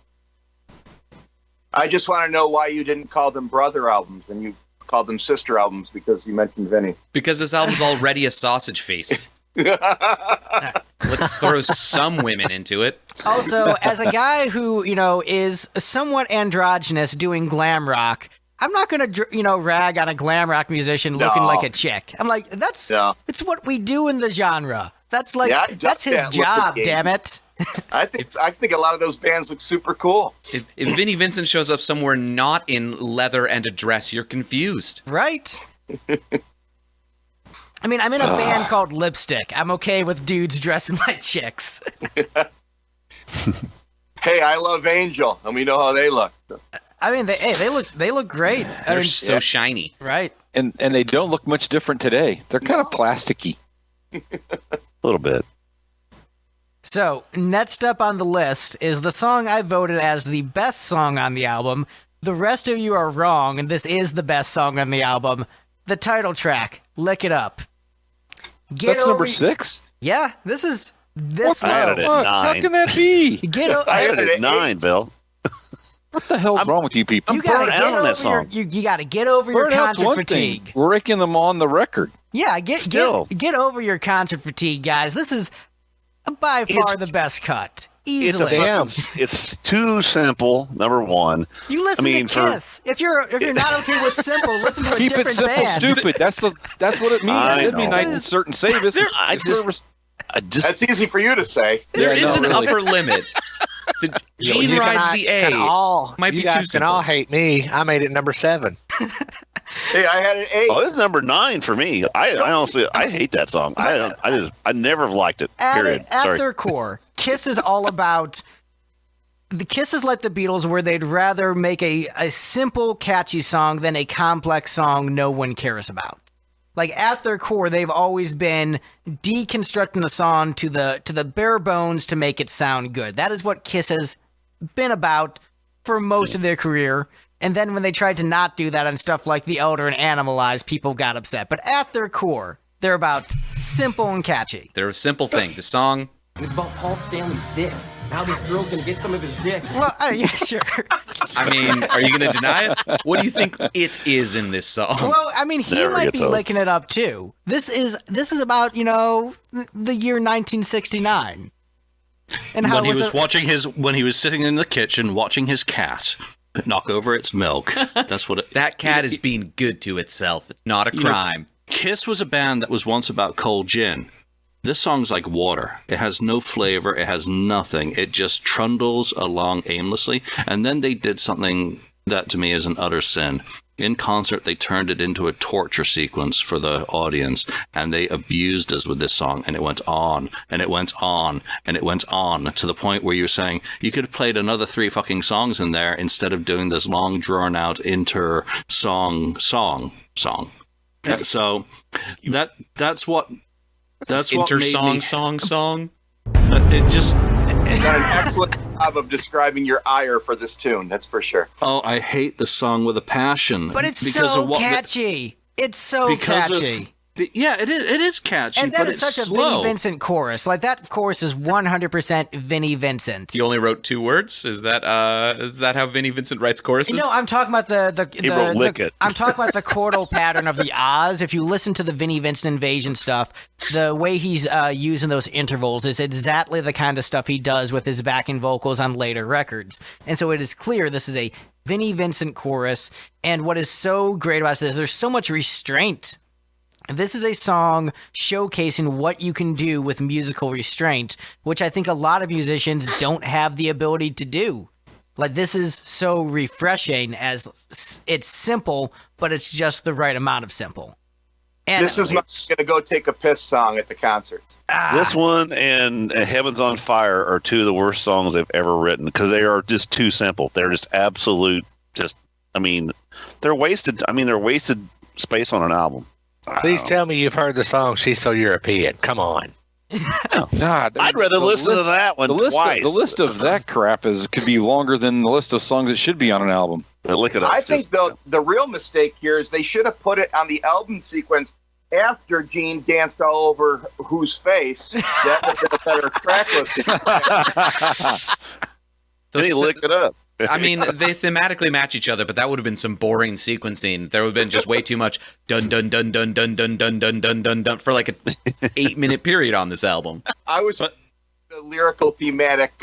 I just want to know why you didn't call them brother albums and you called them sister albums because you mentioned Vinny. Because this album's already a sausage feast. Let's throw some women into it. Also, as a guy who, is somewhat androgynous doing glam rock, I'm not going to, rag on a glam rock musician looking like a chick. I'm like, it's what we do in the genre. That's his job, damn it. I think a lot of those bands look super cool. If Vinnie Vincent shows up somewhere not in leather and a dress, you're confused. Right? I mean, I'm in a band called Lipstick. I'm okay with dudes dressing like chicks. Hey, I love Angel, and we know how they look. I mean, they look great. They're so shiny. Right. And they don't look much different today. They're kind of plasticky. A little bit. So, next up on the list is the song I voted as the best song on the album. The rest of you are wrong, and this is the best song on the album. The title track, Lick It Up. That's number 6? Yeah, this is this I had low. it at What? 9. How can that be? I had it at 9, Bill. What the hell's wrong with you people? You gotta burnt get out on over that song. you gotta get over your Burnout's concert one fatigue. thing. We're raking them on the record. Yeah, Still. get over your concert fatigue, guys. This is by far the best cut. Easily. It's too simple. Number one. You listen to Kiss. If you're not okay with simple, listen to a Keep it different simple, band. stupid. That's what it means. I It'd be know. nice and certain Savis. That's easy for you to say. There Yeah, is no, an really. upper limit. The Gene You rides can- the can A. all- Might be you too guys can simple. all hate me. I made it number 7. Hey, I had an 8. Oh, this is number 9 for me. I honestly, I hate that song. I never liked it. Period. At Sorry. their core, Kiss is all about. The Kiss is like the Beatles, where they'd rather make a simple, catchy song than a complex song no one cares about. Like, at their core, they've always been deconstructing the song to the bare bones to make it sound good. That is what Kiss has been about for most of their career. And then when they tried to not do that on stuff like The Elder and Animalize, people got upset. But at their core, they're about simple and catchy. They're a simple thing. The song, And it's about Paul Stanley's dick. Now this girl's gonna get some of his dick. Well, yeah, sure. I mean, are you going to deny it? What do you think it is in this song? Well, I mean, he Never might gets be old. licking it up too. This is about, the year 1969. And how When he was was it? watching when he was sitting in the kitchen watching his cat knock over its milk. That's what it. That cat is being good to itself. It's not a You know, crime. Kiss was a band that was once about cold gin. This song's like water. It has no flavor. It has nothing. It just trundles along aimlessly. And then they did something that to me is an utter sin. In concert, they turned it into a torture sequence for the audience, and they abused us with this song, and it went on, and it went on, and it went on, to the point where you're saying, you could have played another 3 fucking songs in there instead of doing this long, drawn-out inter-song. So, that's what Inter-song, made me, song. it just... You've done an excellent job of describing your ire for this tune, that's for sure. Oh, I hate the song with a passion. But it's because so of what catchy. It's so because catchy. of yeah, it is catchy, And that but is it's such a slow. Vinnie Vincent chorus. Like, that chorus is 100% Vinnie Vincent. You only wrote 2 words? Is that how Vinnie Vincent writes choruses? No, I'm talking about He wrote lick it. I'm talking about the chordal pattern of the Oz. If you listen to the Vinnie Vincent Invasion stuff, the way he's using those intervals is exactly the kind of stuff he does with his backing vocals on later records. And so it is clear this is a Vinnie Vincent chorus. And what is so great about this, there's so much restraint. This is a song showcasing what you can do with musical restraint, which I think a lot of musicians don't have the ability to do. Like, this is so refreshing as it's simple, but it's just the right amount of simple. And This is my gonna go take a piss song at the concerts. This one and Heaven's on Fire are 2 of the worst songs they've ever written because they are just too simple. They're just absolute, they're wasted. They're wasted space on an album. Please tell me you've heard the song She's So European. Come on. God, I'd rather listen to that one twice. The list of that crap could be longer than the list of songs that should be on an album. Look it up. I think the real mistake here is they should have put it on the album sequence after Gene danced all over whose face. That would have been a better track listing. Then he licked it up. I mean, they thematically match each other, but that would have been some boring sequencing. There would have been just way too much dun dun dun dun dun dun dun dun dun dun dun for like a 8-minute period on this album. I was the lyrical thematic,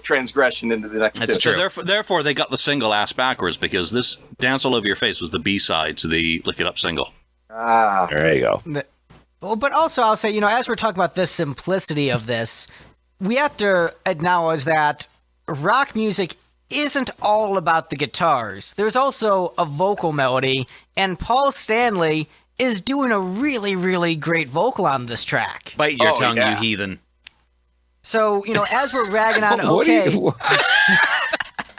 transgression into the next. That's two. true. So therefore, they got the single ass backwards because this "Dance All Over Your Face" was the B-side to the "Lick It Up" single. Ah, There you go. Well, but also I'll say, as we're talking about the simplicity of this, we have to acknowledge that rock music isn't all about the guitars. There's also a vocal melody, and Paul Stanley is doing a really, really great vocal on this track. Bite your tongue, you heathen. So, as we're ragging on, okay.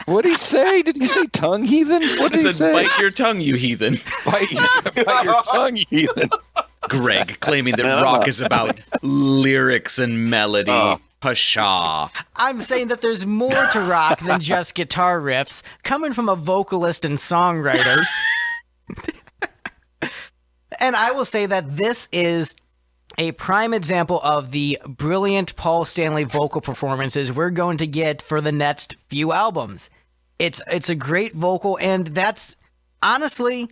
What did he say? Did he say tongue heathen? What did he say? Bite your tongue, you heathen. Bite your tongue, you heathen. Greg claiming that rock is about lyrics and melody. Pshaw. I'm saying that there's more to rock than just guitar riffs, coming from a vocalist and songwriter. And I will say that this is a prime example of the brilliant Paul Stanley vocal performances we're going to get for the next few albums. It's a great vocal, and that's honestly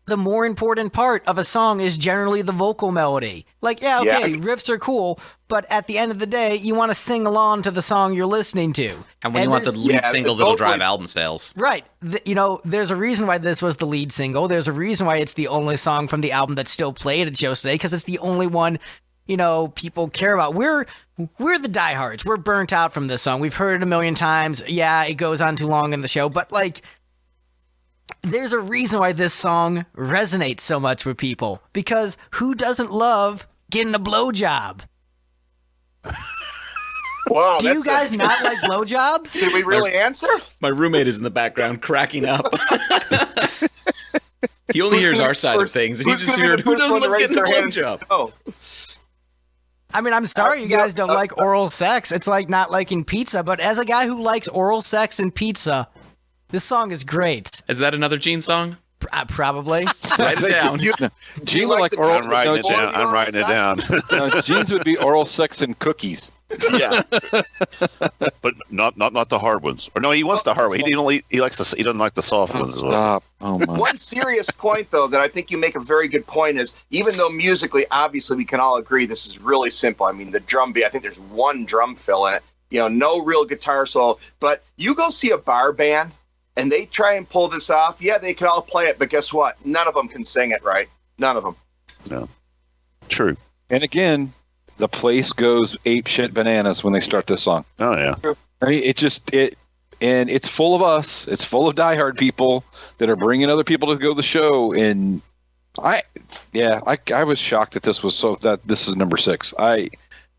the more important part of a song is generally the vocal melody. Riffs are cool, but at the end of the day, you want to sing along to the song you're listening to. And when you want the lead single that'll drive album sales. Right. There's a reason why this was the lead single. There's a reason why it's the only song from the album that's still played at shows today, because it's the only one, people care about. We're the diehards. We're burnt out from this song. We've heard it a million times. Yeah, it goes on too long in the show, but there's a reason why this song resonates so much with people, because who doesn't love getting a blowjob? Wow, do you guys not like blowjobs? Did we really answer? My roommate is in the background cracking up. He only hears our side of things, and he just heard, who doesn't love getting a blowjob? Oh. I mean, I'm sorry you guys don't like oral sex. It's like not liking pizza, but as a guy who likes oral sex and pizza, this song is great. Is that another Gene song? Probably. Write it down. Gene would like oral. I'm writing it down. I'm writing it down. No, Gene's would be oral sex and cookies. Yeah, but not the hard ones. Or no, he wants the hard one. He doesn't like the soft ones. Stop. Oh my. One serious point, though, that I think you make a very good point is, even though musically, obviously, we can all agree this is really simple. I mean, the drum beat, I think there's one drum fill in it. No real guitar solo. But you go see a bar band, and they try and pull this off. Yeah, they can all play it, but guess what? None of them can sing it right. None of them. No. True. And again, the place goes ape shit bananas when they start this song. Oh yeah. I mean, and it's full of us. It's full of diehard people that are bringing other people to go to the show. And I was shocked that this is number 6.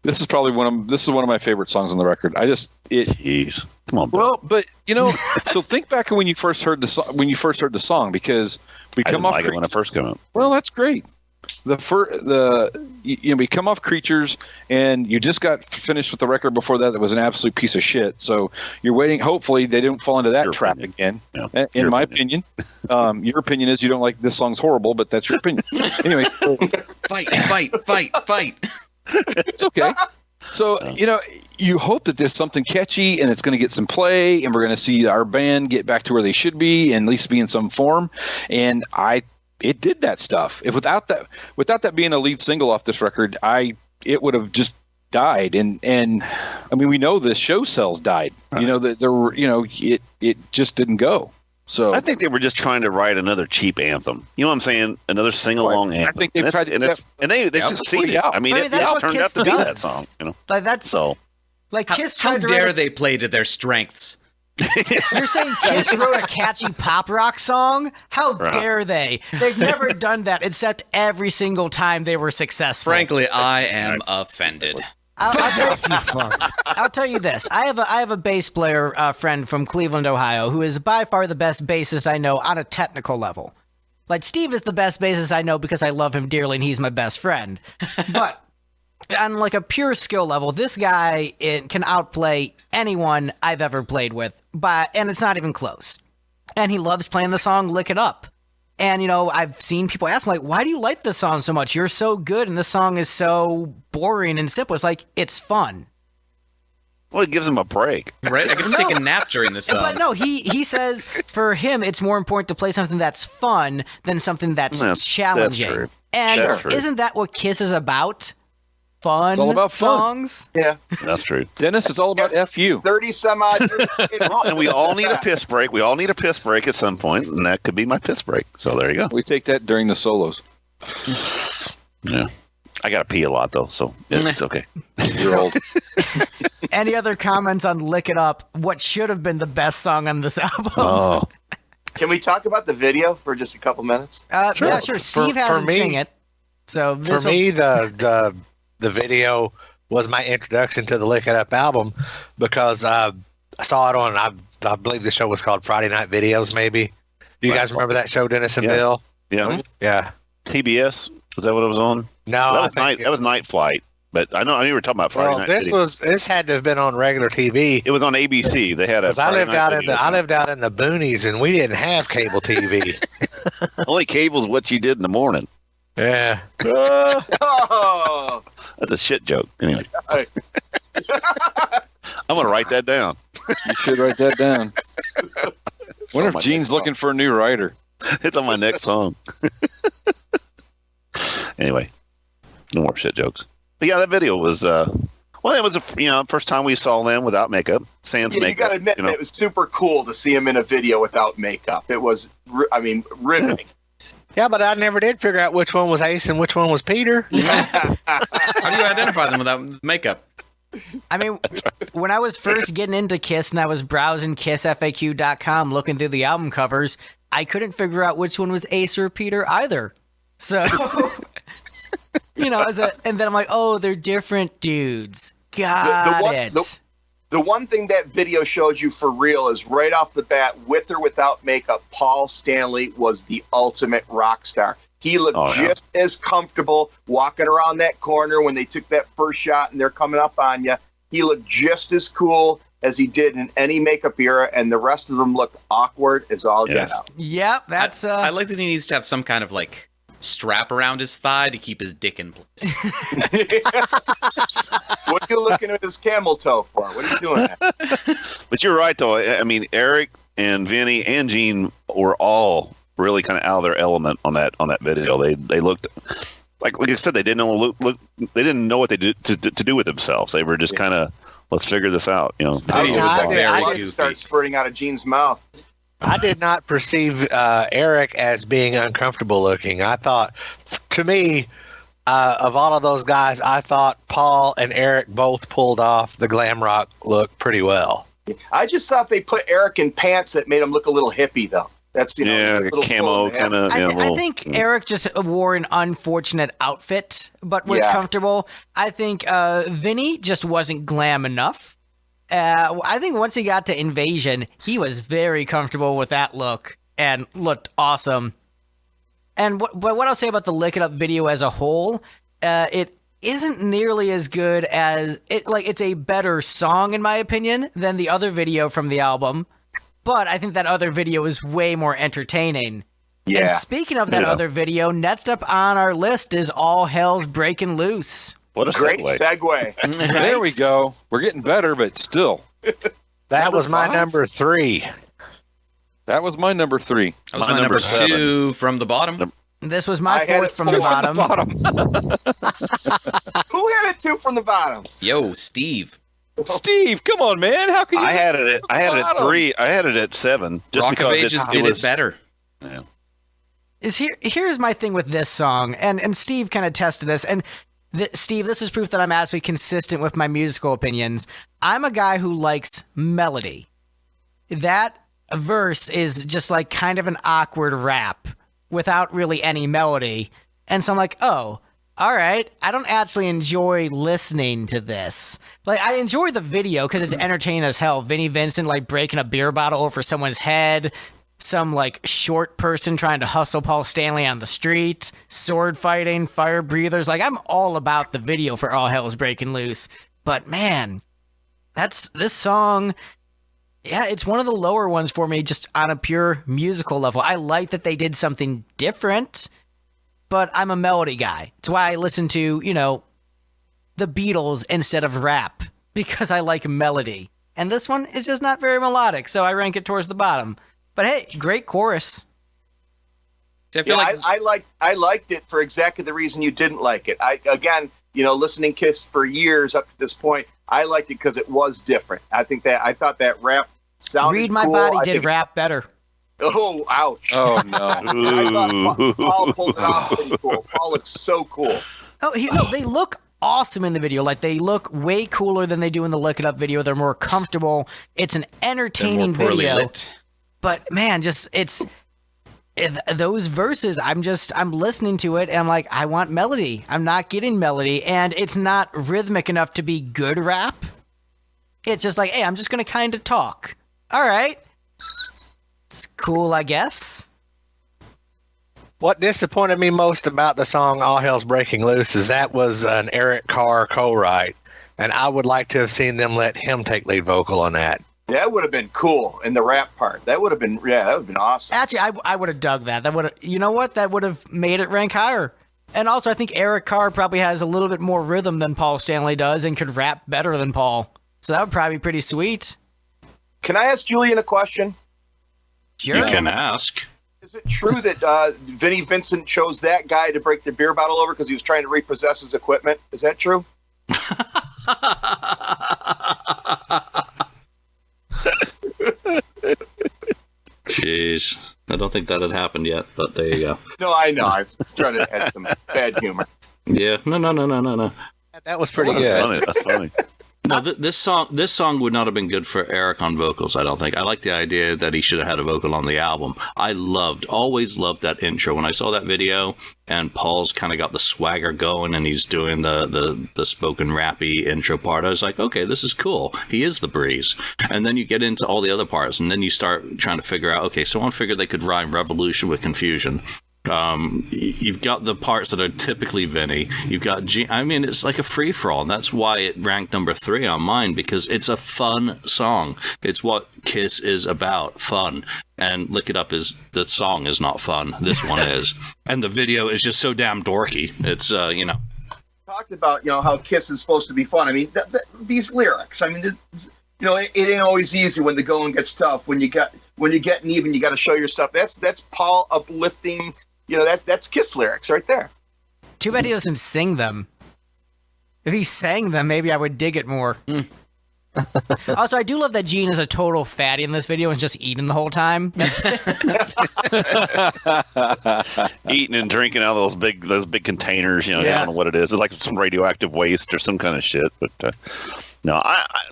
This is probably one of my favorite songs on the record. Jeez. Come on, bro. Well, but so think back when you first heard the song, because we come off like it when it first came out. Well, that's great. We come off Creatures, and you just got finished with the record before that was an absolute piece of shit. So you're waiting. Hopefully, they don't fall into that trap again. Yeah, in my opinion, your opinion is you don't like this song's horrible, but that's your opinion. Anyway, fight. It's okay. So, you hope that there's something catchy and it's going to get some play, and we're going to see our band get back to where they should be and at least be in some form. And it did that stuff. Without that being a lead single off this record, it would have just died. And I mean, we know the show sales died. Right. It just didn't go. So I think they were just trying to write another cheap anthem. You know what I'm saying? Another sing-along anthem. I think they tried to, and they succeeded. I mean, it turned out to be that song. Kiss. How dare they play to their strengths? You're saying Kiss wrote a catchy pop rock song? How dare they? They've never done that, except every single time they were successful. Frankly, I am offended. I'll tell you this. I have a bass player friend from Cleveland, Ohio, who is by far the best bassist I know on a technical level. Like, Steve is the best bassist I know because I love him dearly and he's my best friend. But on like a pure skill level, this guy can outplay anyone I've ever played with, and it's not even close. And he loves playing the song "Lick It Up." And, I've seen people ask, like, why do you like this song so much? You're so good, and this song is so boring and simple. It's like, it's fun. Well, it gives him a break. Right? I can take a nap during this song. But no, he says for him, it's more important to play something that's fun than something that's challenging. That's true. And isn't that what Kiss is about? Fun it's all about songs? Fun. Yeah. That's true. Dennis, it's all about FU. 30 some odd years. And we all need a piss break. We all need a piss break at some point, and that could be my piss break. So there you go. We take that during the solos. Yeah. I got to pee a lot, though, so it's okay. You're old. Any other comments on Lick It Up? What should have been the best song on this album? Oh, Can we talk about the video for just a couple minutes? Sure. Yeah, sure. Steve For hasn't me- seen it. So For me, the video was my introduction to the Lick It Up album because I saw it on, I believe the show was called Friday Night Videos, maybe. Do you guys remember that show, Dennis and Yeah. Bill? yeah. Yeah. TBS, was that what it was on? No, That was Night Flight, but I knew you were talking about Friday Night Video. this had to have been on regular TV. It was on ABC. They had a. Because I Friday lived Night out Video. in the boonies, and we didn't have cable TV. Only cable's what you did in the morning. Yeah. Oh, That's a shit joke. Anyway, Hey. I'm gonna write that down. You should write that down. Wonder if Gene's looking for a new writer. It's on my next song. Anyway, no more shit jokes. But yeah, that video was. Well, it was first time we saw them without makeup. Sans you makeup. got to admit, it was super cool to see him in a video without makeup. It was, riveting. Yeah, but I never did figure out which one was Ace and which one was Peter. How do you identify them without makeup? I mean, when I was first getting into Kiss and I was browsing KissFAQ.com looking through the album covers, I couldn't figure out which one was Ace or Peter either. So, and then I'm like, oh, they're different dudes. Got it. The one thing that video showed you for real is right off the bat, with or without makeup, Paul Stanley was the ultimate rock star. He looked just as comfortable walking around that corner when they took that first shot and they're coming up on you. He looked just as cool as he did in any makeup era, and the rest of them looked awkward as all get out. Yep, that's. I like that he needs to have some kind of strap around his thigh to keep his dick in place. What are you looking at his camel toe for? What are you doing? But you're right, though. I mean, Eric and Vinny and Gene were all really kind of out of their element on that video. They looked like I said, they didn't know they didn't know what they did to do with themselves. They were just kind of, let's figure this out. Video was very goofy. Start spurting out of Gene's mouth. I did not perceive Eric as being uncomfortable looking. I thought, to me, of all of those guys, I thought Paul and Eric both pulled off the glam rock look pretty well. I just thought they put Eric in pants that made him look a little hippie, though. That's like a camo kind of. I think Eric just wore an unfortunate outfit, but was comfortable. I think Vinny just wasn't glam enough. I think once he got to Invasion, he was very comfortable with that look and looked awesome. And what I'll say about the Lick It Up video as a whole, it isn't nearly as good as it. It's a better song in my opinion than the other video from the album. But I think that other video is way more entertaining. Yeah. And speaking of that other video, next up on our list is All Hell's Breaking Loose. What a great segue. There we go. We're getting better, but still. That was my number 3. That was my number 3. That was my number 2 from the bottom. This was my 4th from the bottom. Who had it 2 from the bottom? Yo, Steve. Steve, come on, man! How can you? I had it at 3. I had it at 7. Just Rock of because Ages did it better. Yeah. Here's my thing with this song, and Steve kind of tested this, and Steve, this is proof that I'm actually consistent with my musical opinions. I'm a guy who likes melody. That verse is just kind of an awkward rap without really any melody, and so I'm like, oh. All right, I don't actually enjoy listening to this. I enjoy the video because it's entertaining as hell. Vinnie Vincent, breaking a beer bottle over someone's head. Some, short person trying to hustle Paul Stanley on the street. Sword fighting, fire breathers. I'm all about the video for All Hell's Breaking Loose. But, man, this song... Yeah, it's one of the lower ones for me just on a pure musical level. I like that they did something different... But I'm a melody guy. It's why I listen to, the Beatles instead of rap. Because I like melody. And this one is just not very melodic, so I rank it towards the bottom. But hey, great chorus. I liked it for exactly the reason you didn't like it. Listening Kiss for years up to this point, I liked it because it was different. I thought that rap sounded Read My cool. Body did rap better. Oh, ouch. Oh, no. I thought Paul pulled it off pretty cool. Paul looks so cool. No, they look awesome in the video. Like, they look way cooler than they do in the Lick It Up video. They're more comfortable. It's an entertaining They're more poorly video. lit. But man, those verses, I'm listening to it and I'm like, I want melody. I'm not getting melody, and it's not rhythmic enough to be good rap. It's just like, hey, I'm just gonna kind of talk. All right, it's cool, I guess. What disappointed me most about the song "All Hell's Breaking Loose" is that was an Eric Carr co-write, and I would like to have seen them let him take lead vocal on that. That would have been cool in the rap part. That would have been awesome. Actually, I would have dug that. That would have, you know what? That would have made it rank higher. And also, I think Eric Carr probably has a little bit more rhythm than Paul Stanley does and could rap better than Paul. So that would probably be pretty sweet. Can I ask Julian a question? Sure. You can ask. Is it true that Vinnie Vincent chose that guy to break the beer bottle over because he was trying to repossess his equipment? Is that true? Jeez. I don't think that had happened yet, but there you go. No, I know. I was trying to add some bad humor. Yeah. No. That was pretty good. That's funny. No, this song would not have been good for Eric on vocals, I don't think. I like the idea that he should have had a vocal on the album. I always loved that intro. When I saw that video and Paul's kind of got the swagger going and he's doing the spoken rappy intro part, I was like, okay, this is cool. He is the breeze. And then you get into all the other parts and then you start trying to figure out, okay, someone figured they could rhyme revolution with confusion. You've got the parts that are typically Vinny. You've got it's like a free-for-all, and that's why it ranked number 3 on mine, because it's a fun song. It's what Kiss is about, fun. And Lick It Up the song is not fun. This one is. And the video is just so damn dorky. It's, Talked about, how Kiss is supposed to be fun. I mean, these lyrics, I mean, it ain't always easy when the going gets tough. When you get even, you got to show your stuff. That's Paul uplifting. That's Kiss lyrics right there. Too bad he doesn't sing them. If he sang them, maybe I would dig it more. Also, I do love that Gene is a total fatty in this video and just eating the whole time. Eating and drinking out of those big containers. I don't know what it is. It's like some radioactive waste or some kind of shit. But no,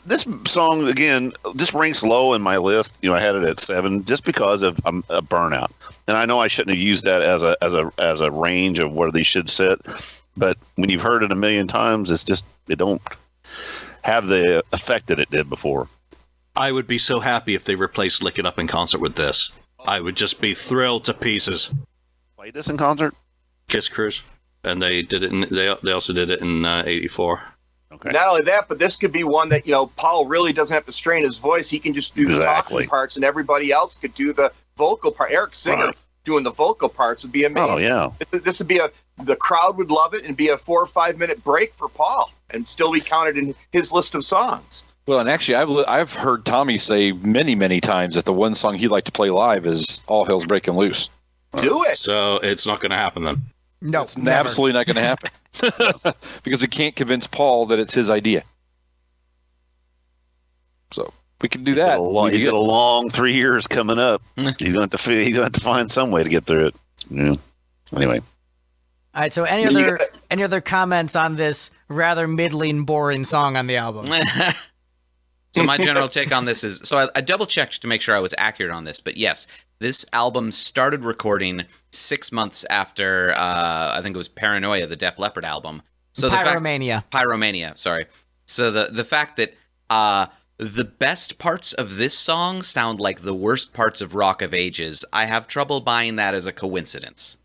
this song again just ranks low in my list. I had it at 7 just because of a burnout, and I know I shouldn't have used that as a range of where they should sit. But when you've heard it a million times, it don't have the effect that it did before. I would be so happy if they replaced Lick It Up in concert with this. I would just be thrilled to pieces. Play this in concert? Kiss Cruise. And they did it. They also did it in '84. Okay. Not only that, but this could be one that Paul really doesn't have to strain his voice. He can just do the talking parts, and everybody else could do the vocal part. Eric Singer doing the vocal parts would be amazing. Oh yeah, this would be the crowd would love it, and be a 4 or 5 minute break for Paul, and still be counted in his list of songs. Well, and actually, I've heard Tommy say many times that the one song he'd like to play live is "All Hell's Breaking Loose." Do it. So it's not going to happen then. No, it's absolutely not going to happen because we can't convince Paul that it's his idea. So we can do that. He's got a long 3 years coming up. He's going to have to find some way to get through it. Anyway. All right. So any other comments on this rather middling, boring song on the album? So my general take on this is, so I double checked to make sure I was accurate on this, but yes, this album started recording 6 months after, I think it was Paranoia, the Def Leppard album. So Pyromania, sorry. So the fact that the best parts of this song sound like the worst parts of Rock of Ages, I have trouble buying that as a coincidence.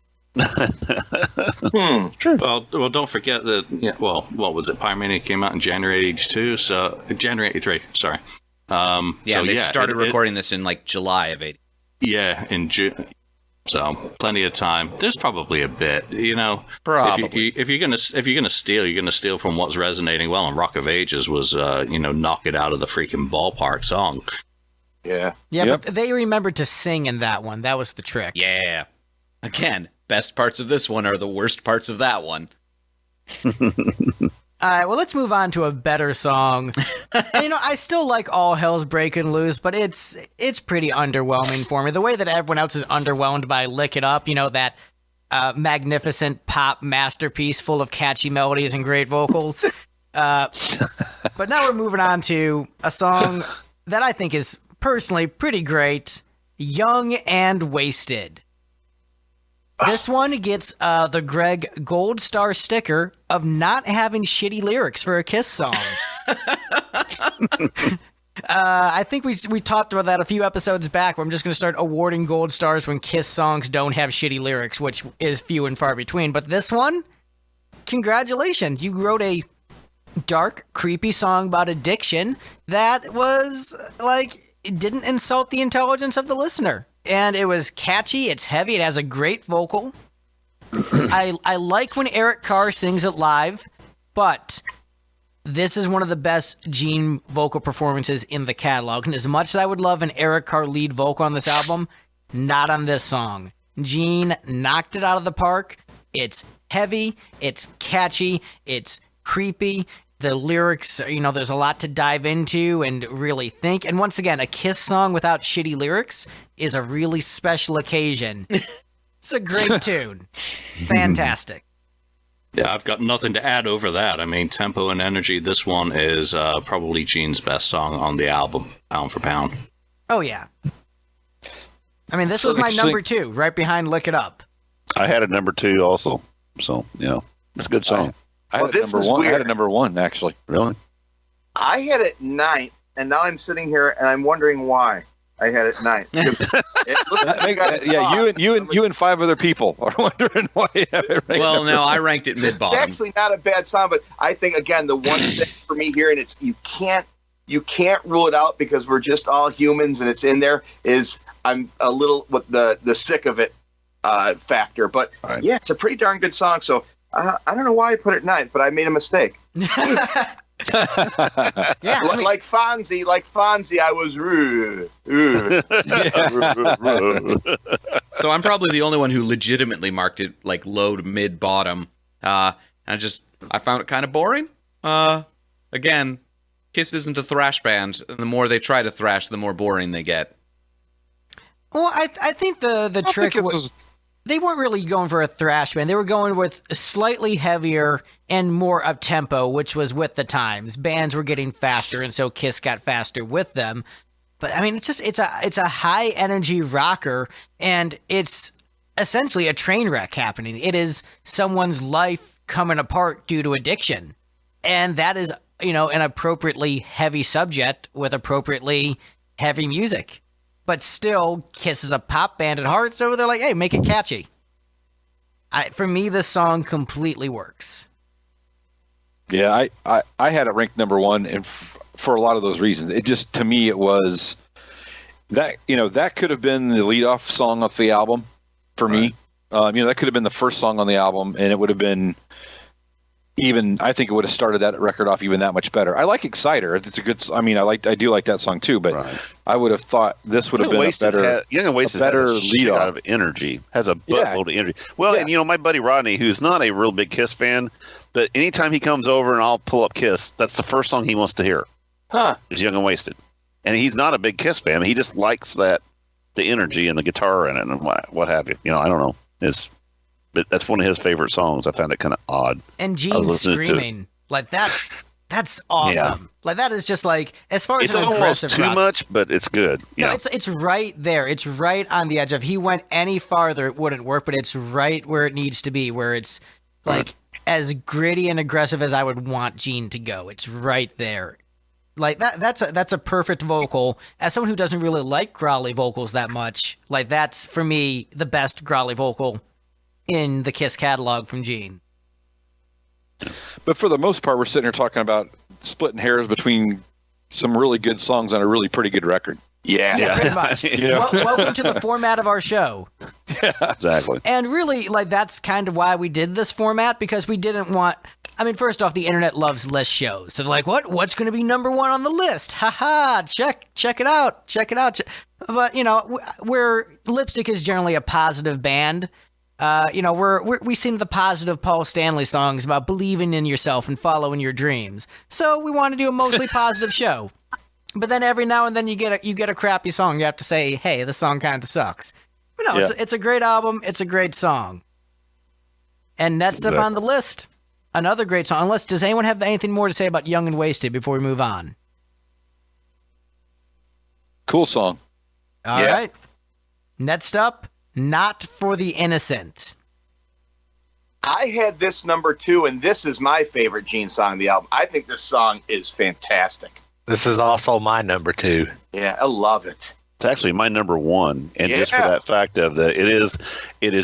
True. Well, don't forget that. What was it? Pyromania came out in January '82, so January '83. Sorry. They started recording this in like July of '80. Yeah, in June. So plenty of time. There's probably a bit, Probably. If you're gonna steal, you're gonna steal from what's resonating well. And Rock of Ages was, knock it out of the freaking ballpark song. Yeah. Yeah, yep. But they remembered to sing in that one. That was the trick. Yeah. Again, best parts of this one are the worst parts of that one. All right, well, let's move on to a better song. And, I still like All Hell's Breaking Loose, but it's pretty underwhelming for me. The way that everyone else is underwhelmed by Lick It Up, that magnificent pop masterpiece full of catchy melodies and great vocals. But now we're moving on to a song that I think is personally pretty great, Young and Wasted. This one gets the Greg Gold Star sticker of not having shitty lyrics for a Kiss song. I think we talked about that a few episodes back, where I'm just going to start awarding gold stars when Kiss songs don't have shitty lyrics, which is few and far between. But this one, congratulations. You wrote a dark, creepy song about addiction that was, like, it didn't insult the intelligence of the listener. And it was catchy, it's heavy, it has a great vocal. I like when Eric Carr sings it live, but this is one of the best Gene vocal performances in the catalog. And as much as I would love an Eric Carr lead vocal on this album, not on this song. Gene knocked it out of the park. It's heavy, it's catchy, it's creepy. The lyrics, you know, there's a lot to dive into and really think. And once again, a Kiss song without shitty lyrics is a really special occasion. It's a great tune. Fantastic. Yeah, I've got nothing to add over that. I mean, tempo and energy, this one is probably Gene's best song on the album, pound for pound. Oh, yeah. I mean, this was my number 2, right behind Lick It Up. I had a number 2 also. So, you know, it's a good song. I had a number 1, actually. Really? I had it 9th, and now I'm sitting here and I'm wondering why I had it 9th. You and 5 other people are wondering why you have it ranked. Well, no, I ranked it mid-bottom. It's actually not a bad song, but I think, again, the one thing for me here, and it's you can't rule it out because we're just all humans and it's in there, is I'm a little with the sick of it factor. But right. Yeah, it's a pretty darn good song. So I don't know why I put it 9th, but I made a mistake. Yeah, like Fonzie, I was So I'm probably the only one who legitimately marked it like low to mid bottom. I found it kind of boring. Again, Kiss isn't a thrash band, and the more they try to thrash, the more boring they get. Well, I think the trick was they weren't really going for a thrash band. They were going with slightly heavier and more up-tempo, which was with the times. Bands were getting faster, and so Kiss got faster with them. But I mean, it's a high-energy rocker, and it's essentially a train wreck happening. It is someone's life coming apart due to addiction, and that is, you know, an appropriately heavy subject with appropriately heavy music. But still, Kiss is a pop band at heart, so they're like, hey, make it catchy. For me, this song completely works. Yeah, I had it ranked number 1, and for a lot of those reasons. It just, to me, it was that, you know, that could have been the leadoff song off the album for me. You know, that could have been the first song on the album, and it would have been I think it would have started that record off even that much better. I like Exciter. It's a good, I mean, I do like that song too, but I would have thought this would have been a better lead off. Of energy, has a buttload of energy. Well, and you know, my buddy Rodney, who's not a real big Kiss fan, but anytime he comes over and I'll pull up Kiss, that's the first song he wants to hear. Is Young and Wasted. And he's not a big Kiss fan. He just likes the energy and the guitar in it and what have you. You know, I don't know. But that's one of his favorite songs. I found it kind of odd. And Gene screaming, like that's awesome. Yeah. Like that is just like, as far as it's an almost aggressive too rock, much, but it's good. No, it's right there. It's right on the edge. If he went any farther, it wouldn't work. But it's right where it needs to be, where it's like as gritty and aggressive as I would want Gene to go. It's right there. Like that's a perfect vocal. As someone who doesn't really like growly vocals that much, like that's for me the best growly vocal in the Kiss catalog from Gene. But for the most part, we're sitting here talking about splitting hairs between some really good songs on a really pretty good record. Yeah, pretty much. Welcome to the format of our show. Yeah, exactly. And really, like, that's kind of why we did this format, because we didn't want... I mean, first off, the internet loves list shows. So they're like, what's going to be number 1 on the list? Ha-ha, check it out. But, you know, Lipstick is generally a positive band. You know, we sing the positive Paul Stanley songs about believing in yourself and following your dreams. So we want to do a mostly positive show. But then every now and then you get a crappy song. You have to say, hey, this song kind of sucks. But no, it's a great album. It's a great song. And next up on the list, another great song. Unless, does anyone have anything more to say about Young and Wasted before we move on? Cool song. All right. Next up, Not for the Innocent. I had this number 2, and this is my favorite Gene song on the album. I think this song is fantastic. This is also my number 2. Yeah, I love it. It's actually my number 1, and just for that fact of that, it is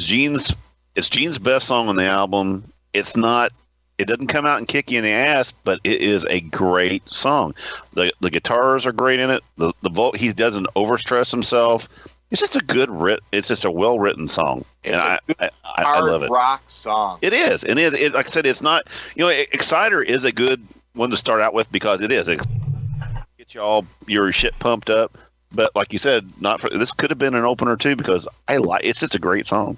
Gene's best song on the album. It doesn't come out and kick you in the ass, but it is a great song. The guitars are great in it. The he doesn't overstress himself. It's just it's just a well written song, and I love it. Rock song. It is, and it like I said, it's not. Exciter is a good one to start out with because it gets your shit pumped up. But like you said, this could have been an opener too because it's just a great song.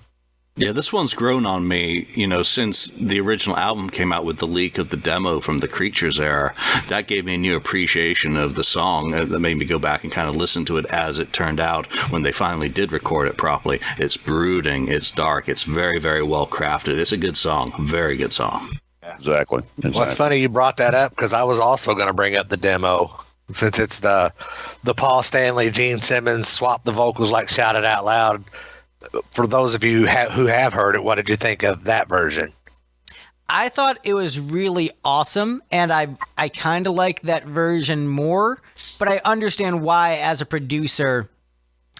Yeah, this one's grown on me, since the original album came out with the leak of the demo from the Creatures era. That gave me a new appreciation of the song that made me go back and kind of listen to it as it turned out when they finally did record it properly. It's brooding, it's dark, it's very, very well crafted. It's a good song, very good song. Exactly. Well, it's funny you brought that up because I was also going to bring up the demo since it's the Paul Stanley, Gene Simmons, swap the vocals like Shout It Out Loud. For those of you who have heard it, what did you think of that version? I thought it was really awesome, and I kind of like that version more, but I understand why, as a producer,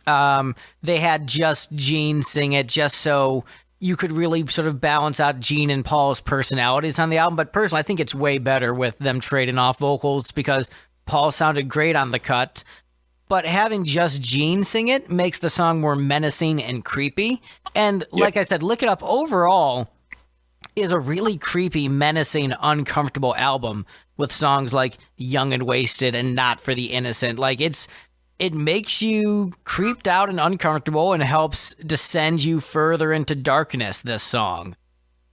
they had just Gene sing it just so you could really sort of balance out Gene and Paul's personalities on the album. But personally, I think it's way better with them trading off vocals because Paul sounded great on the cut. But having just Gene sing it makes the song more menacing and creepy. And like I said, Lick It Up overall is a really creepy, menacing, uncomfortable album with songs like Young and Wasted and Not for the Innocent. Like it makes you creeped out and uncomfortable and helps descend you further into darkness, this song.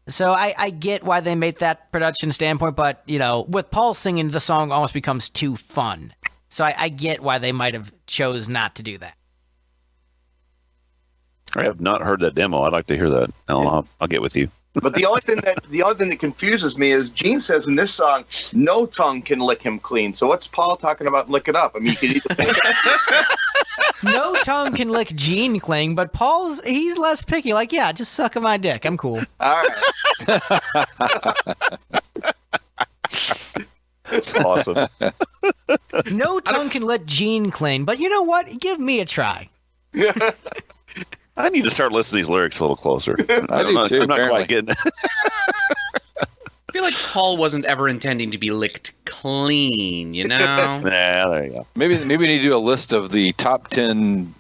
So I get why they made that production standpoint, but, with Paul singing, the song almost becomes too fun. So I get why they might have chose not to do that. I have not heard that demo. I'd like to hear that. I'll get with you. But the only thing that confuses me is Gene says in this song, no tongue can lick him clean. So what's Paul talking about? Lick it up. I mean, you could either no tongue can lick Gene clean, but he's less picky. Like, yeah, just suck on my dick. I'm cool. All right. Awesome. No tongue can let Gene clean, but you know what? Give me a try. I need to start listening to these lyrics a little closer. I'm not quite getting it. I feel like Paul wasn't ever intending to be licked clean, Yeah, there you go. Maybe we need to do a list of the top 10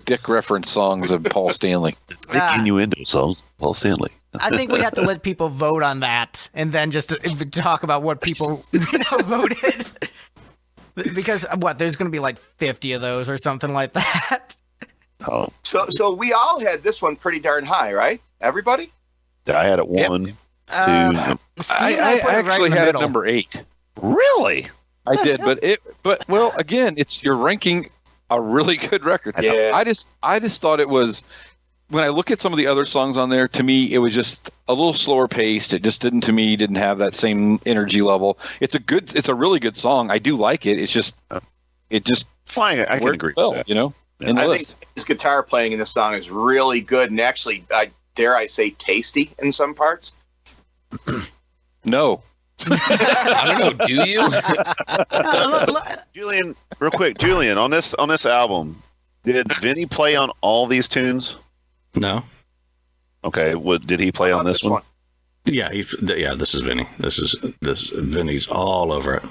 dick reference songs of Paul Stanley. Dick innuendo songs, Paul Stanley. I think we have to let people vote on that, and then just talk about what people voted. Because there's going to be like 50 of those or something like that. Oh, so we all had this one pretty darn high, right? Everybody? I had it 1, 2. I actually had it number 8. Really? I did, but again, you're ranking a really good record. Yeah. I just thought it was. When I look at some of the other songs on there, to me, it was just a little slower paced. It just didn't have that same energy level. It's a really good song. I do like it. It's just, fine. I can agree with that. In the I list. think his guitar playing in this song is really good and actually, dare I say, tasty in some parts. No. I don't know. Do you? Julian, real quick, on this album, did Vinny play on all these tunes? No. Okay. Did he play on this one? Yeah, this is Vinny. This Vinny's all over it.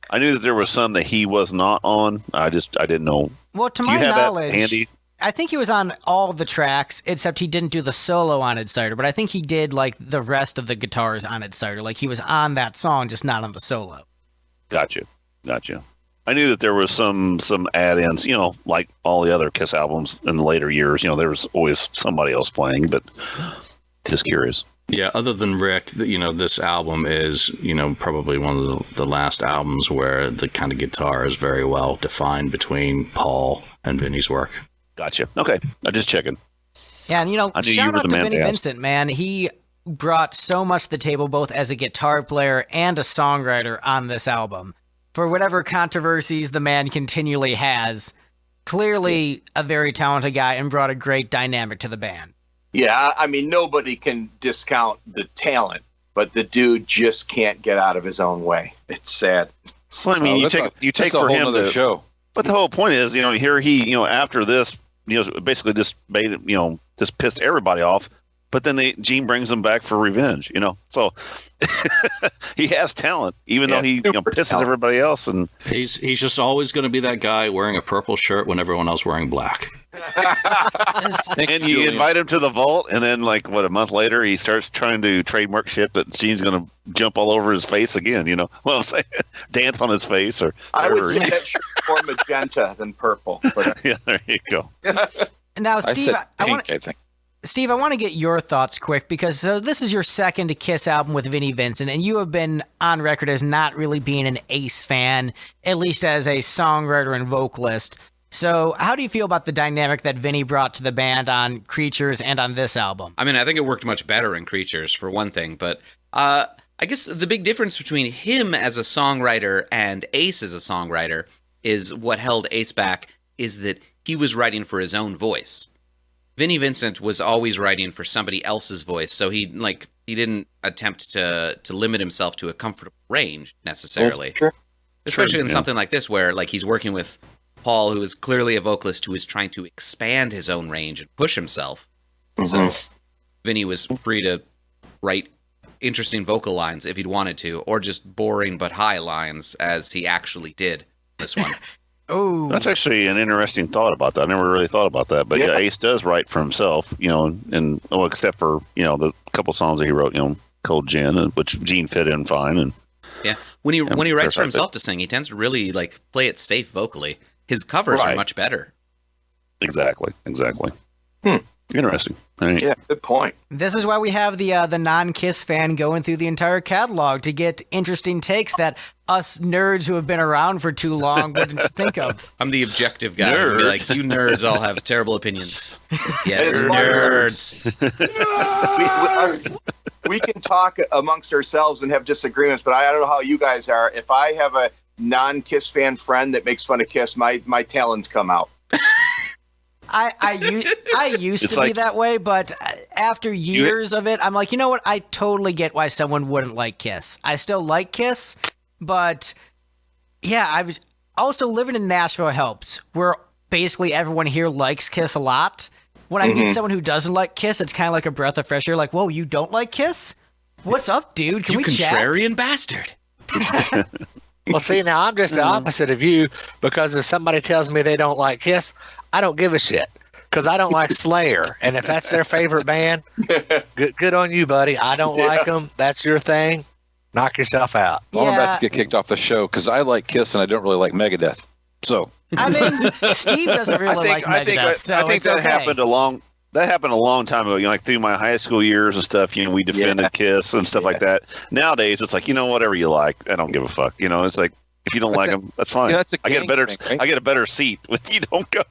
I knew that there was some that he was not on. I didn't know. Well, to my knowledge, I think he was on all the tracks except he didn't do the solo on Cecere, but I think he did like the rest of the guitars on Cecere. Like he was on that song, just not on the solo. Gotcha. I knew that there was some add-ins, like all the other Kiss albums in the later years. There was always somebody else playing, but just curious. Yeah, other than Rick, this album is, probably one of the last albums where the kind of guitar is very well defined between Paul and Vinny's work. Gotcha. Okay, I'm just checking. Yeah, and shout out to Vinny Vincent, man. brought so much to the table, both as a guitar player and a songwriter on this album. For whatever controversies the man continually has, clearly a very talented guy and brought a great dynamic to the band. Yeah, I mean, nobody can discount the talent, but the dude just can't get out of his own way. It's sad. Well, I mean, you take for him the show. But the whole point is, here he, after this, basically just made, just pissed everybody off. But then Gene brings him back for revenge, So he has talent, even though he pisses everybody else. And he's just always going to be that guy wearing a purple shirt when everyone else wearing black. And you invite him to the vault, and then a month later, he starts trying to trademark shit that Gene's going to jump all over his face again. Well, I'm saying, dance on his face or I would say that shirt more magenta than purple. But yeah, there you go. Now, Steve, I think. Steve, I want to get your thoughts quick because this is your second Kiss album with Vinnie Vincent, and you have been on record as not really being an Ace fan, at least as a songwriter and vocalist. So how do you feel about the dynamic that Vinnie brought to the band on Creatures and on this album? I mean, I think it worked much better in Creatures, for one thing, but I guess the big difference between him as a songwriter and Ace as a songwriter is what held Ace back is that he was writing for his own voice. Vinnie Vincent was always writing for somebody else's voice, so he didn't attempt to limit himself to a comfortable range necessarily. Sure. Especially in something like this where he's working with Paul, who is clearly a vocalist who is trying to expand his own range and push himself. Mm-hmm. So Vinnie was free to write interesting vocal lines if he'd wanted to, or just boring but high lines as he actually did this one. Oh, that's actually an interesting thought about that. I never really thought about that, but yeah, Ace does write for himself, and except for the couple songs that he wrote, Cold Gin, which Gene fit in fine, and when he writes for himself to sing, he tends to really play it safe vocally. His covers are much better. Exactly. Interesting. Yeah, good point. This is why we have the non-Kiss fan going through the entire catalog to get interesting takes that us nerds who have been around for too long wouldn't think of. I'm the objective guy. I'd be like, you nerds all have terrible opinions. Yes, nerds. We can talk amongst ourselves and have disagreements, but I don't know how you guys are. If I have a non-Kiss fan friend that makes fun of Kiss, my talons come out. I used to be that way, but after years of it, I'm like, you know what? I totally get why someone wouldn't like Kiss. I still like Kiss, but yeah, I was also living in Nashville helps, where basically everyone here likes Kiss a lot. When I meet someone who doesn't like Kiss, it's kind of like a breath of fresh air. Like, whoa, you don't like Kiss? What's up, dude? Can we chat? You contrarian bastard. Well, see, now I'm just the opposite of you, because if somebody tells me they don't like Kiss, I don't give a shit, because I don't like Slayer. And if that's their favorite band, good on you, buddy. I don't like them. That's your thing. Knock yourself out. Well, I'm about to get kicked off the show because I like Kiss and I don't really like Megadeth. So I mean, Steve doesn't really like Megadeth. I think that happened a long time ago. Like through my high school years and stuff. We defended Kiss and stuff like that. Nowadays, it's like whatever you like. I don't give a fuck. It's like if you don't like them, that's fine. That's I get a better. Thing, right? I get a better seat when you don't go.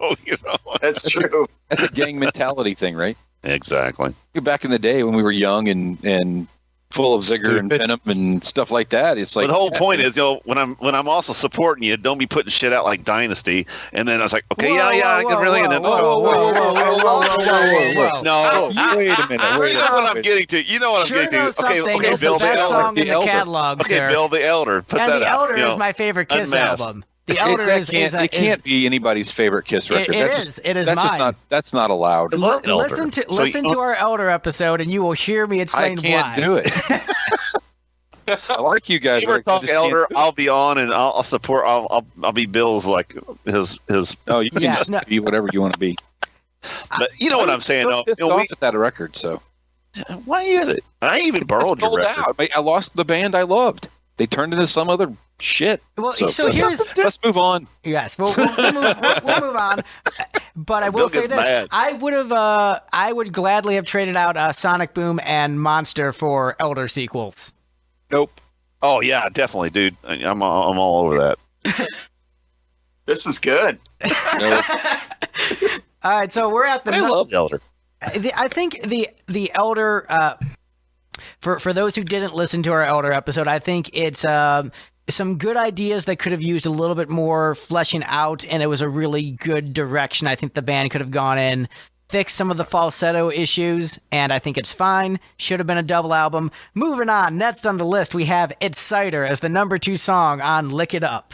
That's true. That's a gang mentality thing, right? Exactly. Back in the day when we were young and full of vigor and venom and stuff like that, it's like. But the whole point is, when I'm also supporting you, don't be putting shit out like Dynasty. And then I was like, okay, I can really. And then whoa. No, wait a minute. You know what I'm getting to. You know what I'm getting to. Okay, Bill the Elder. Song in the Elder. catalog, okay, sir. Bill the Elder. Put and that the out. Elder is my favorite Kiss album. The Elder it can't be anybody's favorite Kiss record. It is mine. That's not allowed. Listen to our Elder episode, and you will hear me explain why. I can't do it. I like you guys. If you ever talk Elder, I'll be on and I'll support. I'll be Bill's his. Oh, you can be whatever you want to be. But you know what I'm saying? We at that record, so why is it? I even borrowed your record. I lost the band I loved. They turned into some other shit. Well, so here's. Let's move on. Yes, we'll move on. But I will say this: mad. I would gladly have traded out Sonic Boom and Monster for Elder sequels. Nope. Oh yeah, definitely, dude. I'm all over that. This is good. All right, so we're at the. I love Elder. I think the Elder. for those who didn't listen to our Elder episode, I think it's some good ideas that could have used a little bit more fleshing out, and it was a really good direction I think the band could have gone in. Fixed some of the falsetto issues, and I think it's fine. Should have been a double album. Moving on, next on the list, we have It's Cider as the number 2 song on Lick It Up.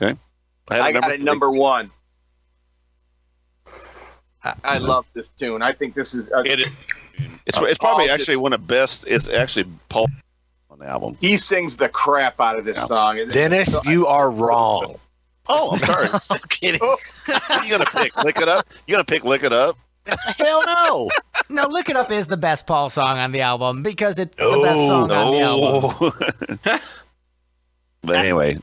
Okay. I got it number 1. I love this tune. I think this is... It's probably actually one of the best. It's actually Paul on the album. He sings the crap out of this song. Dennis, you are wrong. Oh, I'm sorry. I'm kidding. What are you gonna pick? Lick It Up? You gonna pick Lick It Up? Hell no. No, Lick It Up is the best Paul song on the album because it's the best song on the album. But anyway.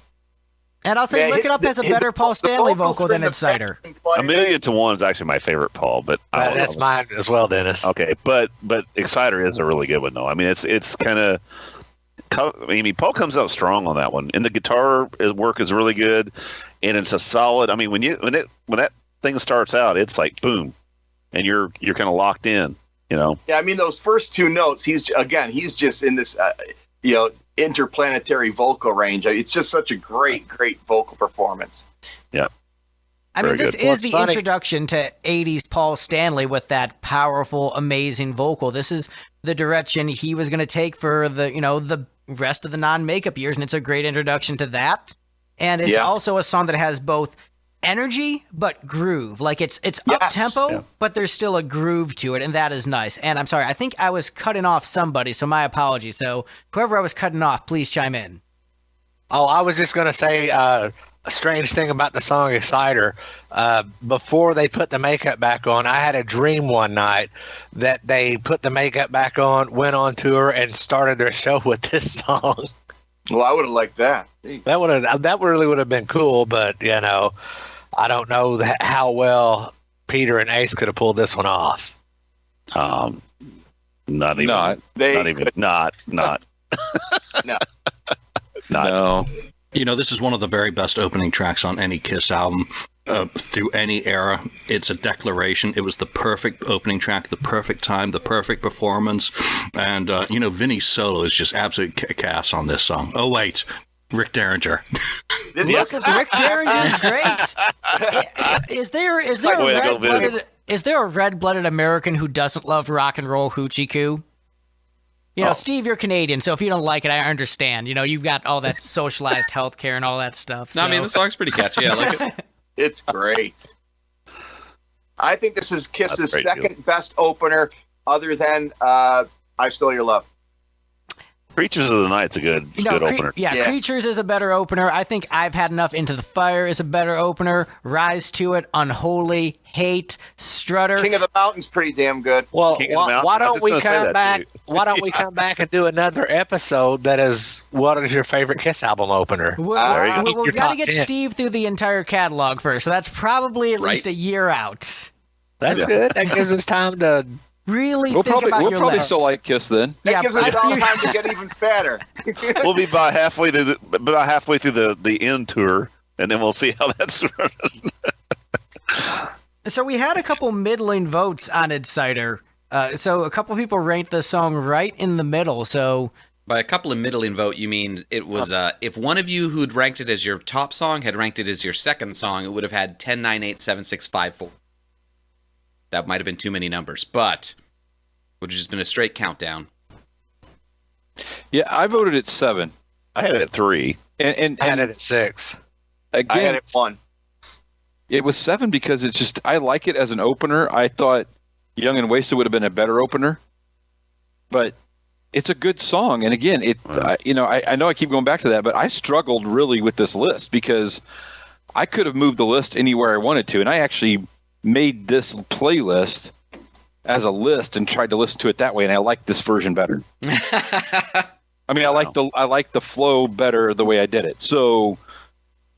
And I'll say Lick It Up has a better Paul Stanley vocal than It's Cider. 1,000,000 to 1 is actually my favorite Paul, but that's mine as well, Dennis. Okay, but Exciter is a really good one though. I mean, it's kind of. Paul comes out strong on that one, and the guitar work is really good, and it's a solid. I mean, when that thing starts out, it's like boom, and you're kind of locked in, you know. Yeah, I mean those first 2 notes. He's just in this, interplanetary vocal range. It's just such a great vocal performance. Yeah. I mean, this is the introduction to 80s Paul Stanley with that powerful, amazing vocal. This is the direction he was going to take for the rest of the non-makeup years, and it's a great introduction to that. And it's also a song that has both energy but groove. Like it's up-tempo, but there's still a groove to it, and that is nice. And I'm sorry, I think I was cutting off somebody, so my apologies. So whoever I was cutting off, please chime in. Oh, I was just going to say a strange thing about the song Exciter. Before they put the makeup back on, I had a dream one night that they put the makeup back on, went on tour, and started their show with this song. Well, I would have liked that. That really would have been cool, but I don't know how well Peter and Ace could have pulled this one off. Not. No. This is one of the very best opening tracks on any Kiss album through any era. It's a declaration. It was the perfect opening track, the perfect time, the perfect performance. And, Vinny's solo is just absolute kick-ass on this song. Oh, wait. Rick Derringer. Rick Derringer's great. Is there a red-blooded American who doesn't love rock and roll hoochie coo? Steve, you're Canadian, so if you don't like it, I understand. You've got all that socialized healthcare and all that stuff. No, I mean, the song's pretty catchy. I like it. It's great. I think this is Kiss's second best opener, other than I Stole Your Love. Creatures of the Night's a good opener. Creatures is a better opener. I think I've Had Enough, Into the Fire is a better opener. Rise to It, Unholy, Hate, Strutter. King of the Mountain's pretty damn good. Well, why don't we come back? Why don't we come back and do another episode that is what is your favorite Kiss album opener? We've got to get 10. Steve through the entire catalog first, so that's probably at least a year out. That's good. That gives us time to we'll probably still like Kiss then. That gives us all time to get even fatter. We'll be about halfway through the end tour, and then we'll see how that's running. So we had a couple middling votes on Exciter. So a couple people ranked the song right in the middle. So by a couple of middling vote, you mean it was if one of you who'd ranked it as your top song had ranked it as your second song, it would have had 10, 9, 8, 7, 6, 5, 4. That might have been too many numbers, but would have just been a straight countdown. Yeah, I voted at 7. I had it at 3. And I had it at 6. Again, I had it at 1. It was 7 because it's just, I like it as an opener. I thought Young and Wasted would have been a better opener, but it's a good song. And again, I know I keep going back to that, but I struggled really with this list because I could have moved the list anywhere I wanted to. And I actually made this playlist as a list and tried to listen to it that way, and I like this version better. I mean, I like the flow better the way I did it, so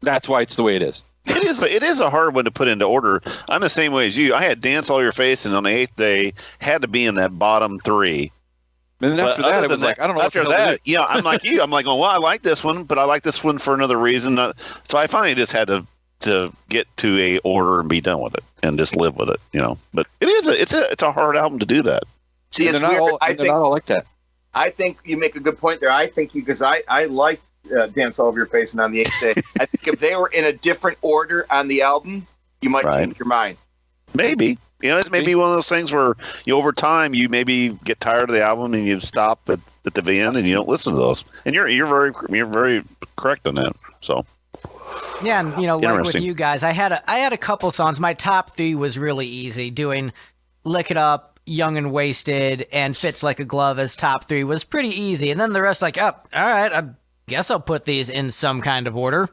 that's why it's the way it is. It is a hard one to put into order. I'm the same way as you. I had Dance All Your Face, and on the 8th day had to be in that bottom 3. And then after that, it was like, I don't know. After that, I'm like you. I'm like, well, I like this one, but I like this one for another reason. So I finally just had to get to a order and be done with it and just live with it, But it's a hard album to do that. See, they're not all like that. I think you make a good point there. I think because I like Dance All Over Your Face and On the Eighth Day. I think if they were in a different order on the album, you might change your mind. Maybe. It's maybe one of those things where over time you maybe get tired of the album and you stop at the end and you don't listen to those. And you're very correct on that. So yeah, and like with you guys, I had a couple songs. My top 3 was really easy. Doing Lick It Up, Young and Wasted, and Fits Like a Glove as top 3 was pretty easy. And then the rest, like, all right, I guess I'll put these in some kind of order.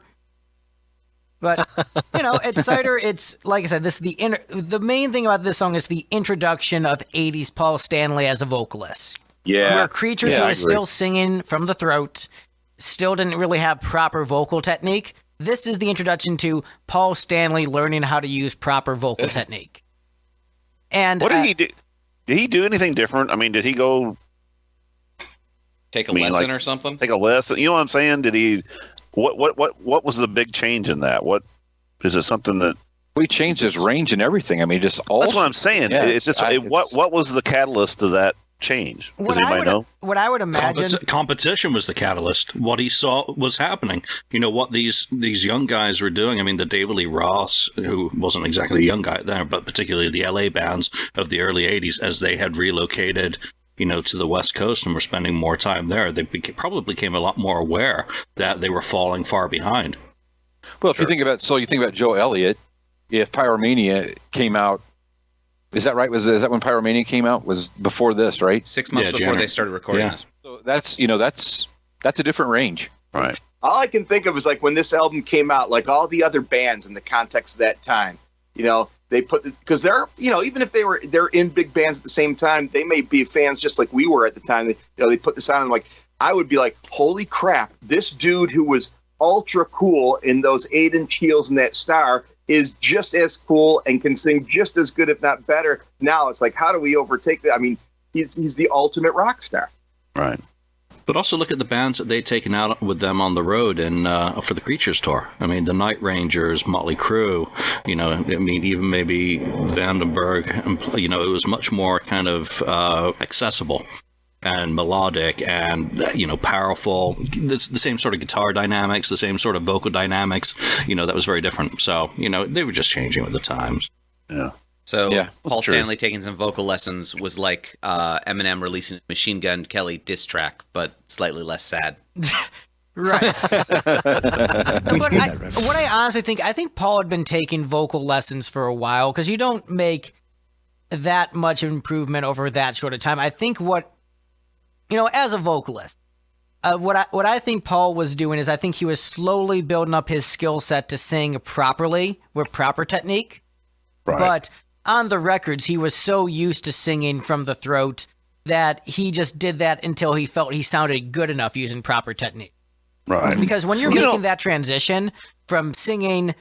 But, it's Cider. It's, like I said, the main thing about this song is the introduction of 80s Paul Stanley as a vocalist. Yeah. Where Creatures who are still singing from the throat still didn't really have proper vocal technique. This is the introduction to Paul Stanley learning how to use proper vocal technique. And what did he do? Did he do anything different? I mean, did he go take a lesson or something? Take a lesson. You know what I'm saying? Did he? What was the big change in that? What is it? Something that we changed his range and everything. I mean, just all. That's what I'm saying. Yeah, it's just what was the catalyst to that change? Does anybody know? What I would imagine, competition was the catalyst. What he saw was happening. What these young guys were doing. I mean, the David Lee Ross, who wasn't exactly a young guy there, but particularly the LA bands of the early '80s, as they had relocated, to the West Coast and were spending more time there, they probably became a lot more aware that they were falling far behind. Well, if you think about Joe Elliott, if Pyromania came out. Is that right? Is that when Pyromania came out? Was before this, right? 6 months before they started recording this. So that's a different range. Right. All I can think of is like when this album came out, like all the other bands in the context of that time, they put, because they're, even if they're in big bands at the same time, they may be fans just like we were at the time. They put this on and like, I would be like, holy crap, this dude who was ultra cool in those 8-inch heels and that star is just as cool and can sing just as good, if not better. Now it's like, how do we overtake that? I mean, he's the ultimate rock star. Right. But also look at the bands that they'd taken out with them on the road and for the Creatures tour. I mean, the Night Rangers, Motley Crue, even maybe Vandenberg, it was much more kind of accessible and melodic and, powerful. It's the same sort of guitar dynamics, the same sort of vocal dynamics, that was very different. So, they were just changing with the times. Yeah. So Paul Stanley taking some vocal lessons was like Eminem releasing a Machine Gun Kelly diss track, but slightly less sad. Right. But I honestly think Paul had been taking vocal lessons for a while, because you don't make that much improvement over that short of time. I think as a vocalist, what I think Paul was doing is I think he was slowly building up his skill set to sing properly with proper technique. Right. But on the records, he was so used to singing from the throat that he just did that until he felt he sounded good enough using proper technique. Right. Because when you're making that transition from singing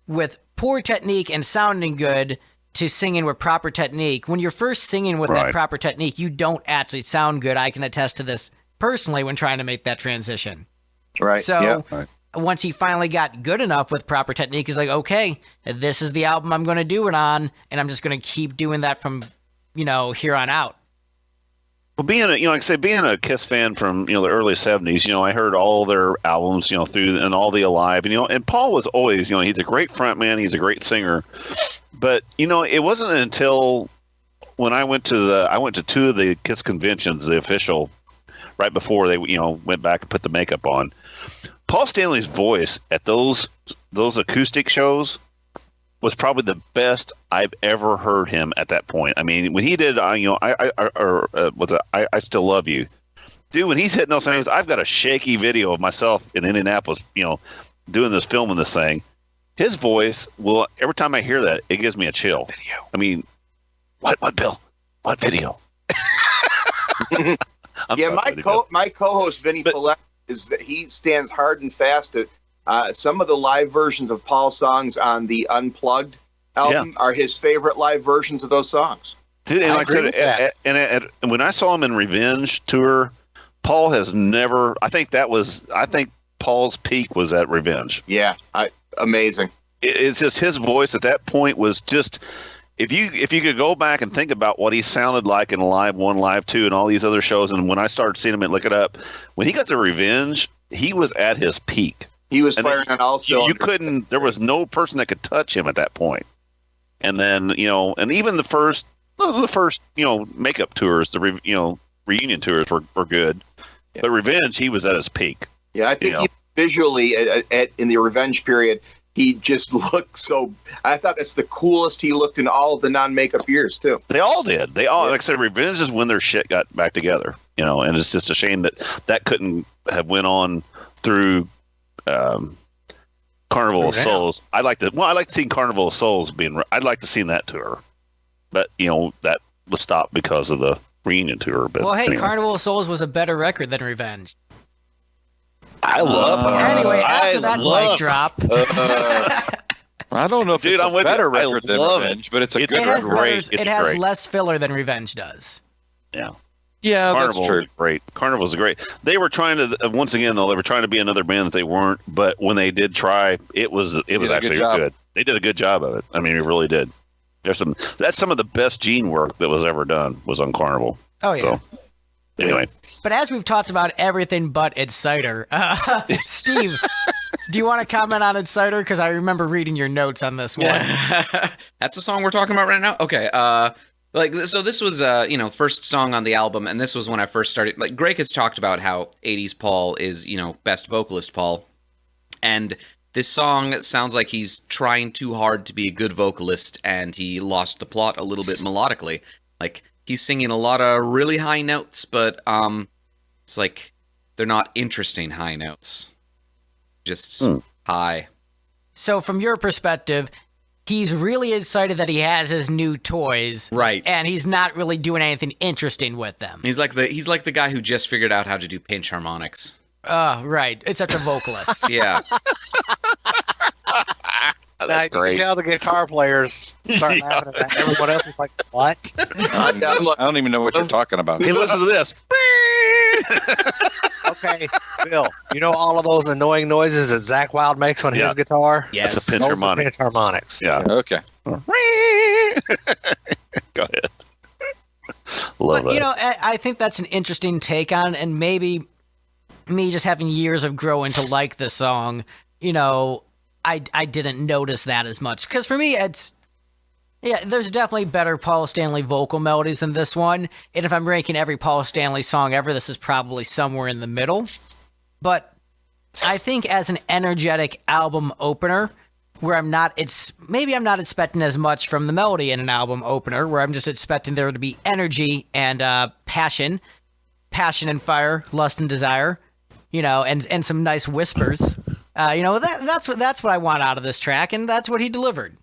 with poor technique and sounding good to singing with proper technique, when you're first singing with that proper technique, you don't actually sound good. I can attest to this personally when trying to make that transition. Right. So once he finally got good enough with proper technique, he's like, okay, this is the album I'm going to do it on, and I'm just going to keep doing that from, here on out. Well, being a Kiss fan from, the early 70s, I heard all their albums, through and all the Alive, and Paul was always, he's a great frontman, he's a great singer. But, it wasn't until when I went to 2 of the Kiss conventions, the official, right before they, went back and put the makeup on. Paul Stanley's voice at those acoustic shows was probably the best I've ever heard him at that point. I mean, when he did, I Still Love You, dude. When he's hitting those things, I've got a shaky video of myself in Indianapolis, doing this, filming this thing. His voice will, every time I hear that, it gives me a chill. Video. I mean, what, Bill? What video? My co-host Vinny Follett he stands hard and fast at some of the live versions of Paul's songs on the Unplugged album are his favorite live versions of those songs. Dude, and like I said, and when I saw him in Revenge tour, Paul has never. I think Paul's peak was at Revenge. Yeah, amazing. It's just his voice at that point was just. if you could go back and think about what he sounded like in Live 1, Live 2, and all these other shows, and when I started seeing him at Look It Up, when he got to Revenge, he was at his peak. He was firing on all cylinders. You couldn't. There was no person that could touch him at that point. And then and even the first makeup tours, the reunion tours were good, but Revenge, he was at his peak. Yeah, I think visually in the Revenge period, he just looked so. I thought that's the coolest he looked in all of the non-makeup years too. They all did. Like I said, Revenge is when their shit got back together. And it's just a shame that couldn't have went on through Carnival of Souls. I'd like to see Carnival of Souls I'd like to see that tour, but that was stopped because of the reunion tour. But anyway. Carnival of Souls was a better record than Revenge. I love it. Anyway, after that mic drop. I don't know if it's a better record than Revenge, but it's a good record. It has less filler than Revenge does. Yeah. Yeah, Carnival that's true. Great. Carnival's great. They were trying to once again though. They were trying to be another band that they weren't. But when they did try, it was actually good. They did a good job of it. I mean, it really did. That's some of the best Gene work that was ever done was on Carnival. Oh yeah. So, anyway. But as we've talked about everything but It's Cider, Steve, do you want to comment on It's Cider? Because I remember reading your notes on this one. That's the song we're talking about right now? Okay. So this was, first song on the album, and this was when I first started. Like, Greg has talked about how 80s Paul is, best vocalist Paul. And this song sounds like he's trying too hard to be a good vocalist, and he lost the plot a little bit melodically. Like, he's singing a lot of really high notes, but it's like they're not interesting high notes. Just high. So from your perspective, he's really excited that he has his new toys. Right. And he's not really doing anything interesting with them. He's like the guy who just figured out how to do pinch harmonics. Right. Except a vocalist. Yeah. That's great. You can tell the guitar players start laughing at that. Everyone else is like, what? I don't even know what you're talking about. Hey, listen to this. Okay, Bill, you know all of those annoying noises that Zakk Wylde makes on his guitar? Yes. That's a pinch harmonic. Pinch harmonics. Yeah. Okay. Go ahead. Love that. I think that's an interesting take on, and maybe me just having years of growing to like the song, I didn't notice that as much. Because for me, there's definitely better Paul Stanley vocal melodies than this one. And if I'm ranking every Paul Stanley song ever, this is probably somewhere in the middle. But I think as an energetic album opener, where I'm not expecting as much from the melody in an album opener, where I'm just expecting there to be energy and passion and fire, lust and desire, and some nice whispers. That's what I want out of this track, and that's what he delivered.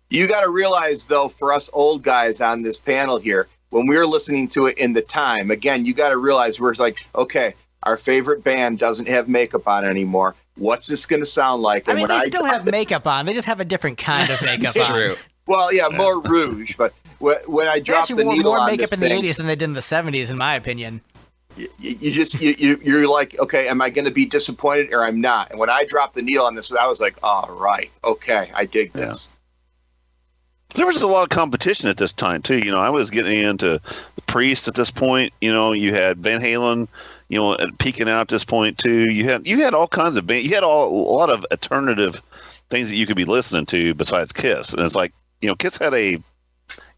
You got to realize, though, for us old guys on this panel here, when we were listening to it in the time, again, you got to realize we're like, okay, our favorite band doesn't have makeup on anymore. What's this going to sound like? And they still have makeup on. They just have a different kind of makeup on. True. Well, yeah, more rouge. But when I dropped the needle more on makeup this in the 80s than they did in the 70s, in my opinion. You're like, okay, am I going to be disappointed or I'm not? And when I dropped the needle on this, I was like, all right, okay, I dig this. There was a lot of competition at this time too. I was getting into the Priest at this point. You had Van Halen, peaking out at this point too. You had all kinds of bands. You had a lot of alternative things that you could be listening to besides Kiss. And it's like, Kiss had it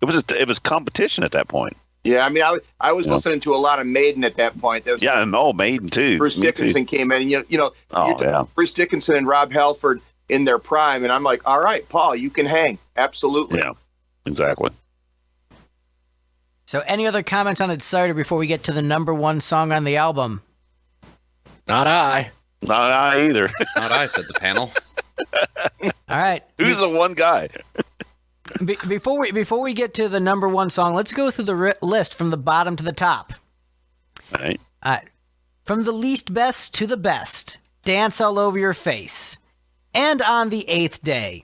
was competition at that point. Yeah, I mean, I was listening to a lot of Maiden at that point. Maiden too. Bruce Dickinson came in, and Bruce Dickinson and Rob Halford in their prime, and I'm like, all right, Paul, you can hang, absolutely. Yeah, exactly. So, any other comments on It's Cider before we get to the number one song on the album? Not I. Not I either. Not I, said the panel. All right. Who's the one guy? Before we get to the number one song, let's go through the list from the bottom to the top. All right. From the least best to the best, Dance All Over Your Face, And on the Eighth Day,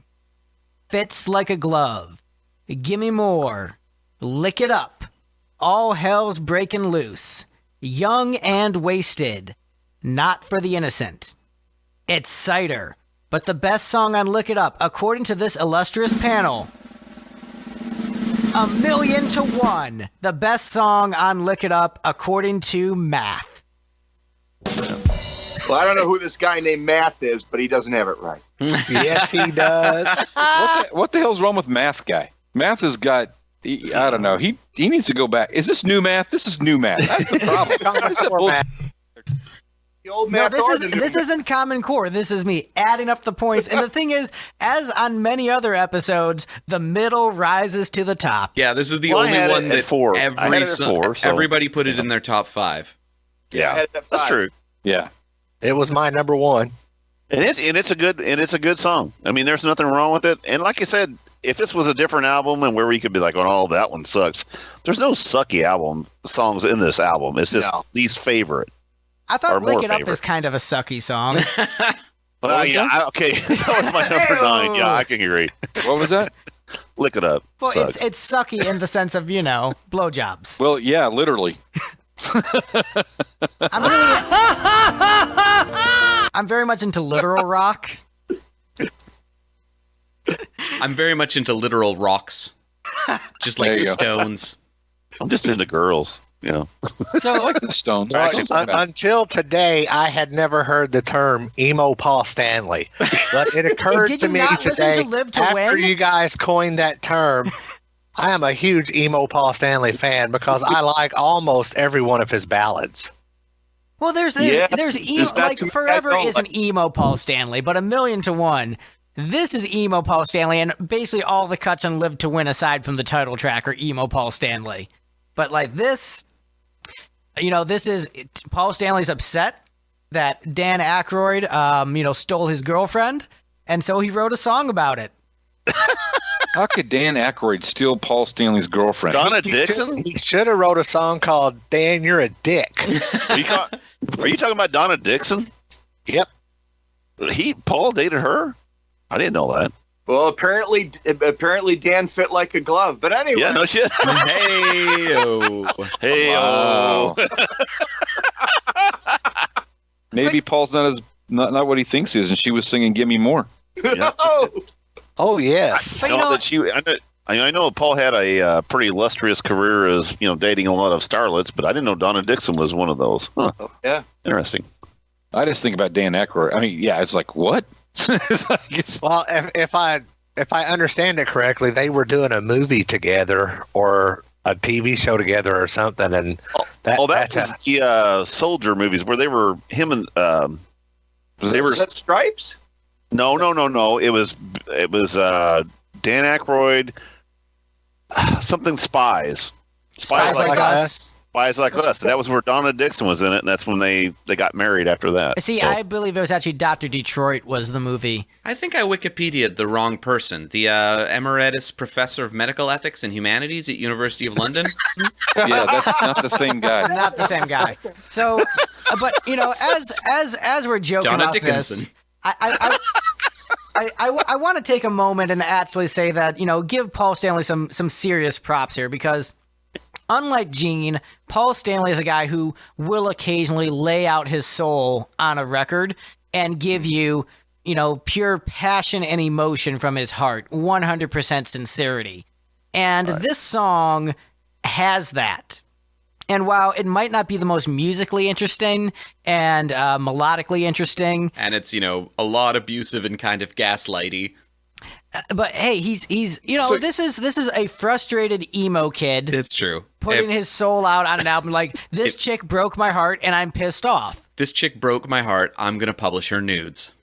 Fits Like a Glove, Gimme More, Lick It Up, All Hell's Breaking Loose, Young and Wasted, Not for the Innocent, It's Cider, but the best song on Lick It Up, according to this illustrious panel, 1,000,000 to 1. The best song on Lick It Up according to Math. Well, I don't know who this guy named Math is, but he doesn't have it right. Yes, he does. What the hell's wrong with Math guy? Math has got. I don't know. He needs to go back. Is this new Math? This is new Math. That's the problem. This is bullshit. The old No, Math this isn't Common Core. This is me adding up the points. And the thing is, as on many other episodes, the middle rises to the top. Yeah, this is the Well, I only had it one at that 4. I had it at 4, so- everybody put it in their top 5. Yeah, that's true. Yeah. It was my number one. And it's a good song. I mean, there's nothing wrong with it. And like I said, if this was a different album and where we could be like, oh, that one sucks. There's no sucky songs in this album. It's just least favorite. I thought Or more Lick It Up favorite. is kind of a sucky song. Okay, that was my number 9. Yeah, I can agree. What was that? Lick It Up. Well, Sucks. it's sucky in the sense of, blowjobs. Well, yeah, literally. I'm very much into literal rock. I'm very much into literal rocks, just like There you go. stones. I'm just into girls. So I like the Stones. Until today, I had never heard the term emo Paul Stanley. But it occurred Did to you me not listen today, to Live to after Win? you guys coined that term, I am a huge emo Paul Stanley fan because I like almost every one of his ballads. Well, there's Yeah, emo, there's not like too many Forever I don't is an emo Paul Stanley, but 1,000,000 to 1. This is emo Paul Stanley, and basically all the cuts on Live to Win, aside from the title track, are emo Paul Stanley. But like this, this is Paul Stanley's upset that Dan Aykroyd, stole his girlfriend, and so he wrote a song about it. How could Dan Aykroyd steal Paul Stanley's girlfriend? Donna Dixon? He should have wrote a song called "Dan, You're a Dick." Are you talking about Donna Dixon? Yep. Paul dated her? I didn't know that. Well, apparently Dan fit like a glove. But anyway, Yeah, no shit. Hey, Wow. Maybe Paul's not what he thinks he is, and she was singing "Gimme More." no. Oh yes. But I know Paul had a pretty illustrious career as dating a lot of starlets, but I didn't know Donna Dixon was one of those. Huh. Yeah. Interesting. I just think about Dan Aykroyd. I mean, yeah, it's like what? Well, if I understand it correctly, they were doing a movie together or a TV show together or something, and That was the soldier movies where they were him and they were Is that Stripes? no. It was Dan Aykroyd, something Spies. Spies Like Us. Spies Like Us. That was where Donna Dixon was in it, and that's when they got married after that. See, So- I believe it was actually Dr. Detroit was the movie. I think I Wikipedia'd the wrong person. The Emeritus Professor of Medical Ethics and Humanities at University of London. Yeah, that's not the same guy. Not the same guy. So, but as we're joking Donna about Dickinson. this, I want to take a moment and actually say that give Paul Stanley some serious props here, because unlike Gene, Paul Stanley is a guy who will occasionally lay out his soul on a record and give you pure passion and emotion from his heart, 100% sincerity. And this song has that. And while it might not be the most musically interesting and melodically interesting, And it's, a lot abusive and kind of gaslighty. but hey, he's So- this is a frustrated emo kid It's true. putting If his soul out on an album like, this chick broke my heart and I'm pissed off. this chick broke my heart, I'm going to publish her nudes.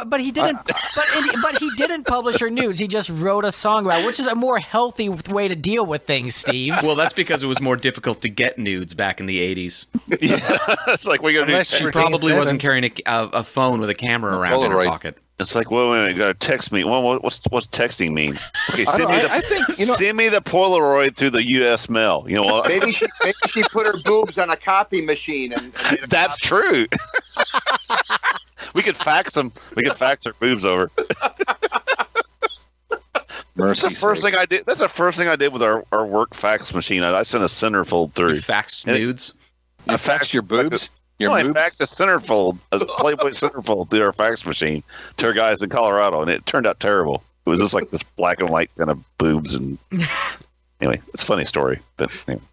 But he didn't. But he didn't publish her nudes. He just wrote a song about it, which is a more healthy way to deal with things, Steve. Well, that's because it was more difficult to get nudes back in the 80s. Yeah, it's like we got to do. Unless She Gene probably Simmons. wasn't carrying a phone with a camera around in her Polaroid. pocket. It's like, well, wait a minute, you got to text me. Well, what's texting mean? Okay, I send don't me know, the I think, send me the Polaroid through the U.S. mail. You know what? Maybe she put her boobs on a copy machine and made a That's copy. true. We could fax them. We could fax her boobs over. That's the first thing I did. That's the first thing I did with our work fax machine. I sent a centerfold through. You faxed And it- nudes. You faxed your boobs? Your I boobs? faxed a centerfold, a Playboy centerfold through our fax machine to our guys in Colorado, and it turned out terrible. It was just like this black and white kind of boobs, and Anyway, it's a funny story, but anyway.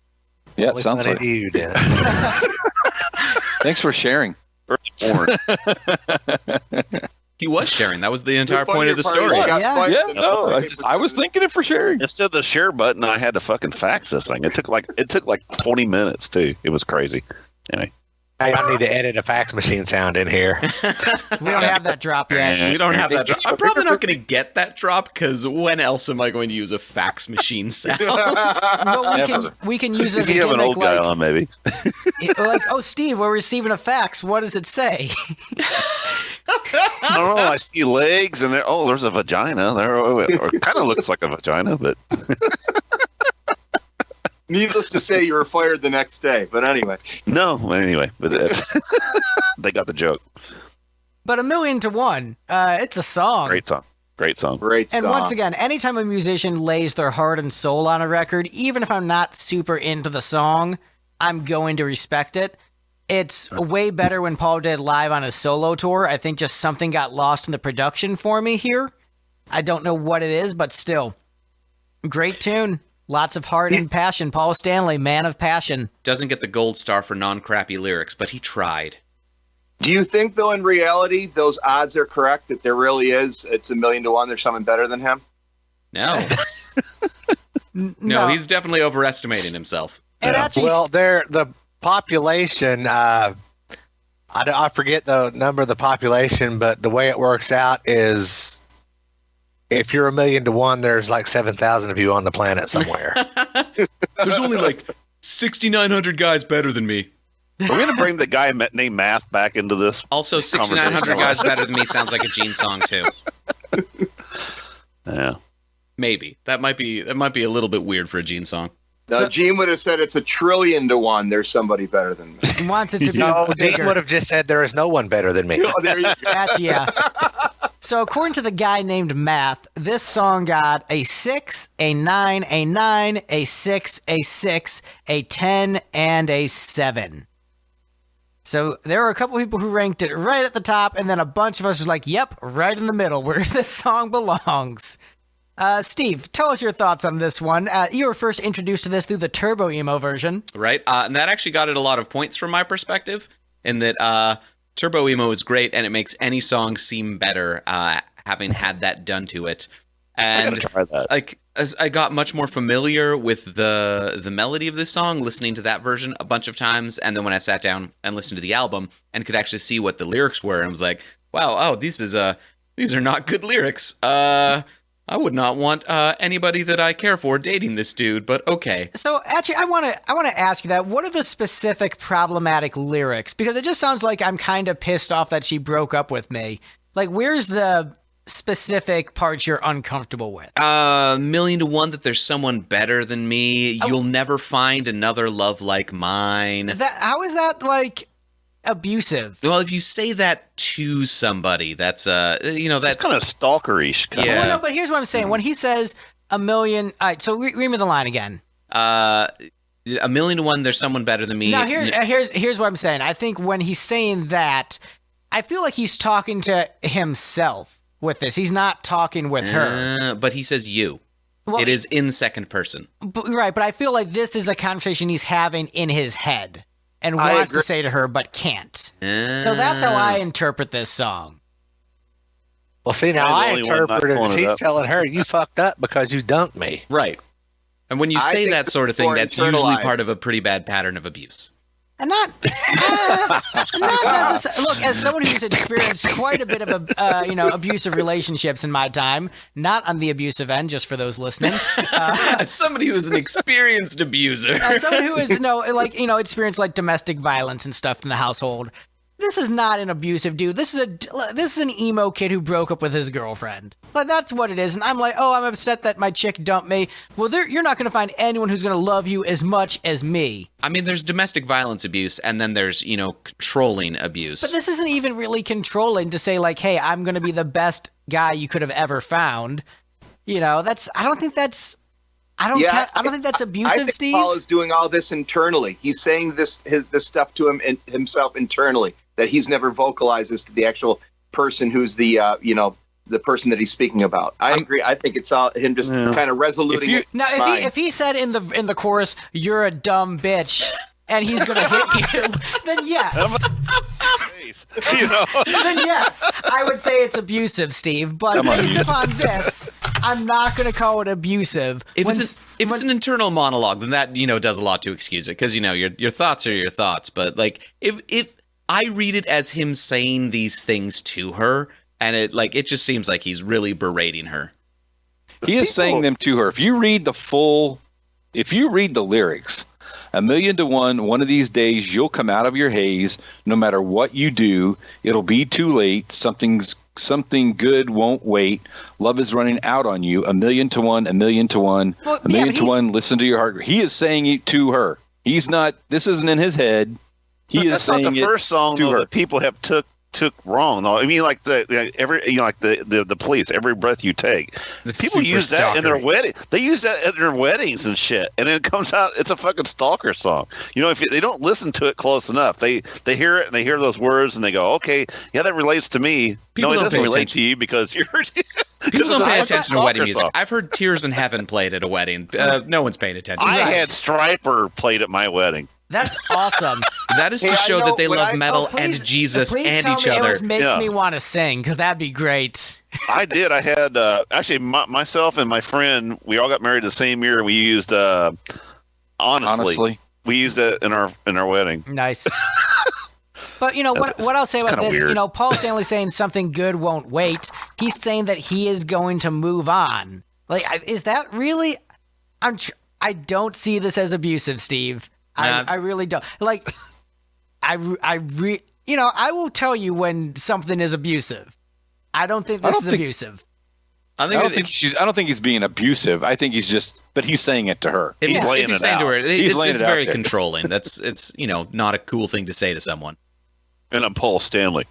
Yeah, it sounds like you, Dennis. Thanks for sharing. He was sharing. That was the entire point of the story. I was thinking it for sharing. Instead of the share button, I had to fucking fax this thing. It took like 20 minutes too. It was crazy. Anyway. Hey, I need to edit a fax machine sound in here. We don't have that drop yet. We don't have that drop. I'm probably not going to get that drop because when else am I going to use a fax machine sound? Well, we can use it as a you have an gimmick, old guy on, maybe. like, oh, Steve, we're receiving a fax. What does it say? I don't know. I see legs, and there's a vagina. There, or it kind of looks like a vagina, but. Needless to say, you were fired the next day. But anyway. No, but they got the joke. But 1,000,000 to 1, it's a song. Great song. And once again, anytime a musician lays their heart and soul on a record, even if I'm not super into the song, I'm going to respect it. It's way better when Paul did live on his solo tour. I think just something got lost in the production for me here. I don't know what it is, but still, great tune. Lots of heart and passion. Paul Stanley, man of passion. Doesn't get the gold star for non-crappy lyrics, but he tried. Do you think, though, in reality, those odds are correct, that there really is, it's 1,000,000 to 1, there's someone better than him? No. No, he's definitely overestimating himself. And actually, well, the population, I forget the number of the population, but the way it works out is if you're 1,000,000 to 1, there's like 7,000 of you on the planet somewhere. There's only like 6,900 guys better than me. Are we going to bring the guy named Math back into this? Also, 6,900 guys better than me sounds like a Gene song too. Yeah, maybe that might be a little bit weird for a Gene song. No, Gene would have said it's 1,000,000,000,000 to 1. There's somebody better than me. He wants it to be Gene bigger. would have just said there is no one better than me. Oh, there you go. Yeah. So according to the guy named Math, this song got a 6, a 9, a 9, a 6, a 6, a 10, and a 7. So there were a couple people who ranked it right at the top, and then a bunch of us was like, yep, right in the middle, where this song belongs. Steve, tell us your thoughts on this one. You were first introduced to this through the Turbo Emo version. Right, and that actually got it a lot of points from my perspective, in that Turbo Emo is great, and it makes any song seem better, having had that done to it. And I gotta try that. like, as I got much more familiar with the melody of this song, listening to that version a bunch of times, and then when I sat down and listened to the album and could actually see what the lyrics were, and was like, wow, these are not good lyrics. I would not want anybody that I care for dating this dude, but okay. So actually, I want to ask you that. What are the specific problematic lyrics? Because it just sounds like I'm kind of pissed off that she broke up with me. Like, where's the specific parts you're uncomfortable with? 1,000,000 to 1 that there's someone better than me. You'll never find another love like mine. How is that, like, abusive? Well, if you say that to somebody, that's that's kind of stalkerish. Yeah. Well, no, but here's what I'm saying. When he says 1,000,000, all right, so read me the line again. 1,000,000 to 1, there's someone better than me. Now here's what I'm saying. I think when he's saying that, I feel like he's talking to himself with this. He's not talking with her. But he says you. Well, it is in second person. Right, but I feel like this is a conversation he's having in his head and wants to say to her but can't. So that's how I interpret this song. Well, see, now I interpret it as he's telling her, you fucked up because you dumped me. Right. And when you say that sort of thing, that's usually part of a pretty bad pattern of abuse. And not necessarily. Look, as someone who's experienced quite a bit of abusive relationships in my time, not on the abusive end, just for those listening. As somebody who's an experienced abuser, as someone who is experienced like domestic violence and stuff in the household. This is not an abusive dude. This is an emo kid who broke up with his girlfriend. Like, that's what it is. And I'm like, oh, I'm upset that my chick dumped me. Well, you're not going to find anyone who's going to love you as much as me. I mean, there's domestic violence abuse, and then there's, controlling abuse. But this isn't even really controlling to say, like, hey, I'm going to be the best guy you could have ever found. I don't think that's abusive, I think Steve. Paul is doing all this internally. He's saying this stuff to himself internally that he's never vocalizes to the actual person who's the the person that he's speaking about. I agree. I think it's him just kind of resoluting it. Now, if he said in the chorus, "You're a dumb bitch," and he's gonna hit you, then yes. Then yes, I would say it's abusive, Steve. But based upon this, I'm not going to call it abusive. If it's an internal monologue, then that does a lot to excuse it, because your thoughts are your thoughts. But like if I read it as him saying these things to her, and it just seems like he's really berating her. He is saying them to her. If you read the lyrics. 1,000,000 to 1, one of these days you'll come out of your haze. No matter what you do, it'll be too late. Something good won't wait. Love is running out on you. 1,000,000 to 1, 1,000,000 to 1, Well, 1,000,000 to 1. Listen to your heart. He is saying it to her. He's not. This isn't in his head. That's not the first song to her. that people have took wrong. No, I mean like the police. Every breath you take. People use that in their wedding. They use that at their weddings and shit. And then it comes out. It's a fucking stalker song. If they don't listen to it close enough, they hear it and they hear those words and they go, okay, yeah, that relates to me. People it don't doesn't pay relate attention. to you because you're. People don't pay attention to wedding stalker music. song. I've heard "Tears in Heaven" played at a wedding. No one's paying attention. I had Striper played at my wedding. That's awesome. That is to show that they love metal and Jesus and each other. It makes me want to sing, because that'd be great. I did. I had actually myself and my friend. We all got married the same year. We used honestly. We used that in our wedding. Nice. But what I'll say about this, weird. Paul Stanley saying something good won't wait. He's saying that he is going to move on. Like, is that really? I don't see this as abusive, Steve. I really don't. Like, I will tell you when something is abusive. I don't think this is abusive. I don't think he's being abusive. I think but he's saying it to her. If he's saying to her, it's very there. controlling. It's not a cool thing to say to someone. And I'm Paul Stanley,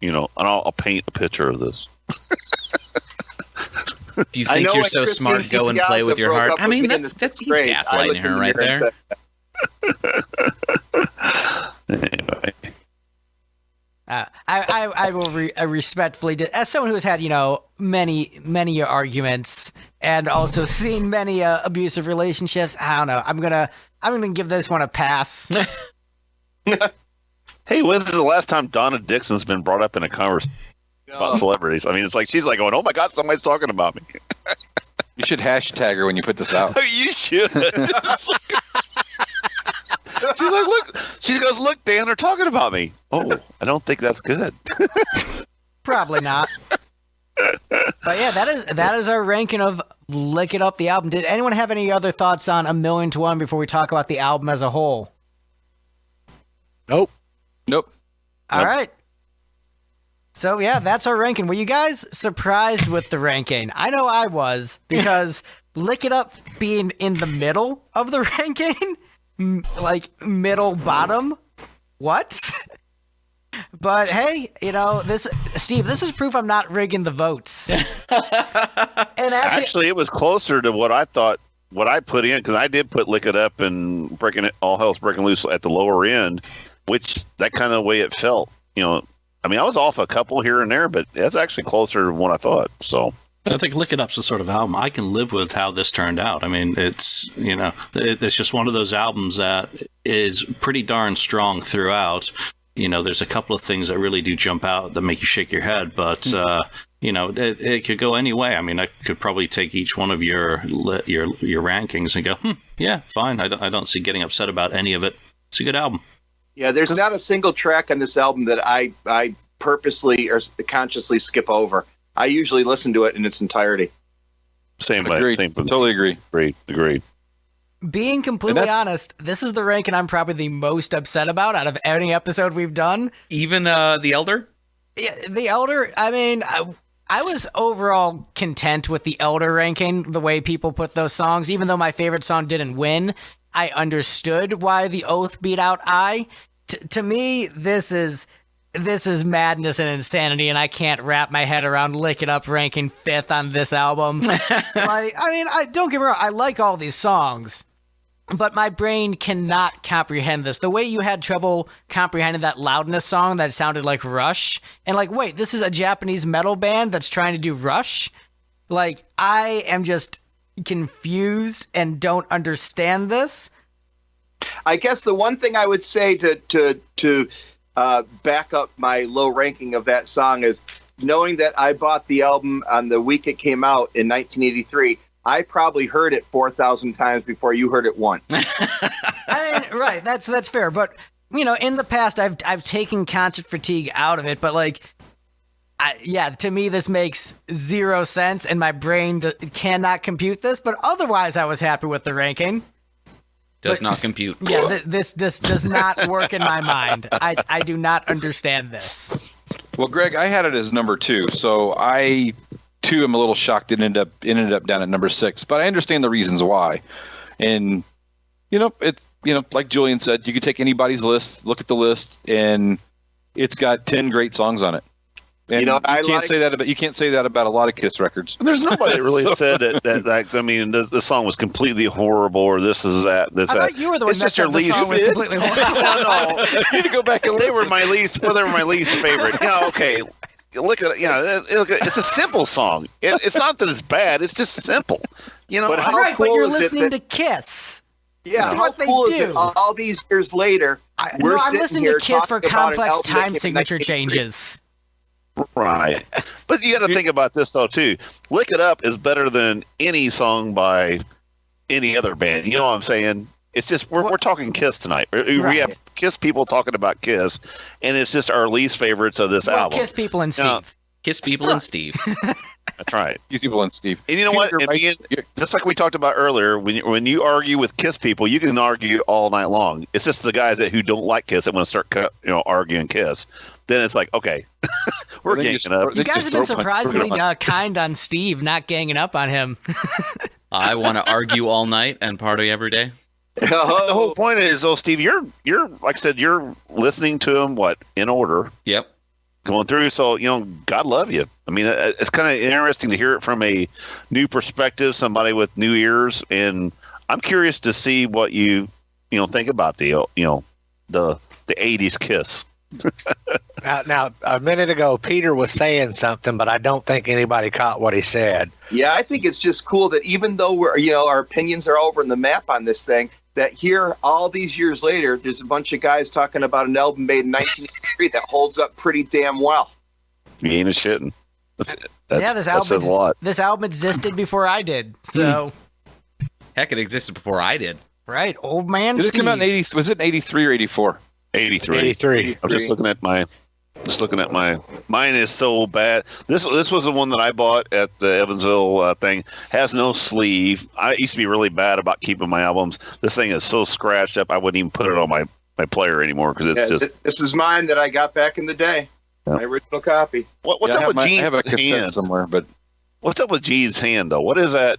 and I'll paint a picture of this. If you think you're so smart, go and play with your heart. I mean, that's he's gaslighting her right there. Anyway. I will respectfully, as someone who has had many arguments and also seen many abusive relationships, I don't know. I'm gonna give this one a pass. Hey, when's the last time Donna Dixon's been brought up in a conversation about celebrities? I mean, it's like she's like going, "Oh my God, somebody's talking about me." You should hashtag her when you put this out. You should. She's like, look. She goes, "Look, Dan, they're talking about me." Oh, I don't think that's good. Probably not. But yeah, that is our ranking of Lick It Up, the album. Did anyone have any other thoughts on 1,000,000 to 1 before we talk about the album as a whole? Nope. All right. So yeah, that's our ranking. Were you guys surprised with the ranking? I know I was, because Lick It Up being in the middle of the ranking, like middle bottom. What? But hey, Steve, this is proof I'm not rigging the votes. And actually, it was closer to what I thought, what I put in, because I did put Lick It Up and All Hell's Breaking Loose at the lower end, which that kind of way it felt. I mean, I was off a couple here and there, but that's actually closer to what I thought. So I think Lick It Up's the sort of album I can live with how this turned out. I mean, it's it's just one of those albums that is pretty darn strong throughout. There's a couple of things that really do jump out that make you shake your head, but it could go any way. I mean, I could probably take each one of your rankings and go, yeah, fine. I don't see getting upset about any of it. It's a good album. Yeah, there's not a single track on this album that I purposely or consciously skip over. I usually listen to it in its entirety. Same Agreed. Same. Totally agree. Agreed. Being completely honest, this is the ranking I'm probably the most upset about out of any episode we've done. Even The Elder? Yeah, The Elder, I mean, I was overall content with The Elder ranking, the way people put those songs. Even though my favorite song didn't win, I understood why The Oath beat out I. To me, this is madness and insanity, and I can't wrap my head around Lick It Up ranking 5th on this album. Don't get me wrong, I like all these songs, but my brain cannot comprehend this. The way you had trouble comprehending that Loudness song that sounded like Rush, and like, wait, this is a Japanese metal band that's trying to do Rush? Like, I am just confused and don't understand this. I guess the one thing I would say to back up my low ranking of that song is knowing that I bought the album on the week it came out in 1983. I probably heard it 4,000 times before you heard it once. I mean, right, that's fair. But, you know, in the past, I've taken concert fatigue out of it. But, like, to me, this makes zero sense, and my brain cannot compute this. But otherwise, I was happy with the ranking. Does not compute. Yeah, this does not work in my mind. I do not understand this. Well, Greg, I had it as number 2, so I too am a little shocked it ended up down at number 6, but I understand the reasons why. And it's like Julian said, you could take anybody's list, look at the list, and it's got 10 great songs on it. And you can't say that about a lot of Kiss records. There's nobody that really said that. I mean, the song was completely horrible, or this is that. I thought you were the one that said the song was completely horrible. No, you need to go back and they were my least favorite. Okay. Look at it's a simple song. It's not that it's bad. It's just simple. But but you're listening to Kiss. Yeah, that's how what cool they is do. it all these years later? I'm listening to Kiss for complex time signature changes. Right. But you got to think about this, though, too. Lick It Up is better than any song by any other band. You know what I'm saying? It's just, we're talking Kiss tonight. We have Kiss people talking about Kiss, and it's just our least favorites of this album. Kiss people and Steve. Kiss people and Steve. That's right. Kiss people and Steve. And you know what? Just like we talked about earlier, when you argue with Kiss people, you can argue all night long. It's just the guys who don't like Kiss that want to start arguing Kiss. Then it's like, okay, we're ganging up. You guys have been surprisingly kind on Steve, not ganging up on him. I want to argue all night and party every day. The whole point is, though, Steve, you're like I said, you're listening to them in order. Yep. Going through, so God love you. I mean, it's kind of interesting to hear it from a new perspective, somebody with new ears, and I'm curious to see what you think about the 80s Kiss. Now, a minute ago, Peter was saying something, but I don't think anybody caught what he said. Yeah, I think it's just cool that even though our opinions are over in the map on this thing, that here, all these years later, there's a bunch of guys talking about an album made in 1983 that holds up pretty damn well. You ain't a shitting. This album says a lot. This album existed before I did, so. Heck, it existed before I did. Right, old man Did Steve. it come out in 80? Was it in 83 or 84? 83. I'm just looking at my. Mine is so bad. This was the one that I bought at the Evansville thing. Has no sleeve. I used to be really bad about keeping my albums. This thing is so scratched up, I wouldn't even put it on my player anymore because it's just. This is mine that I got back in the day. Yeah. My original copy. What's up with Gene's I have a cassette hand somewhere, but what's up with Gene's hand though? What is that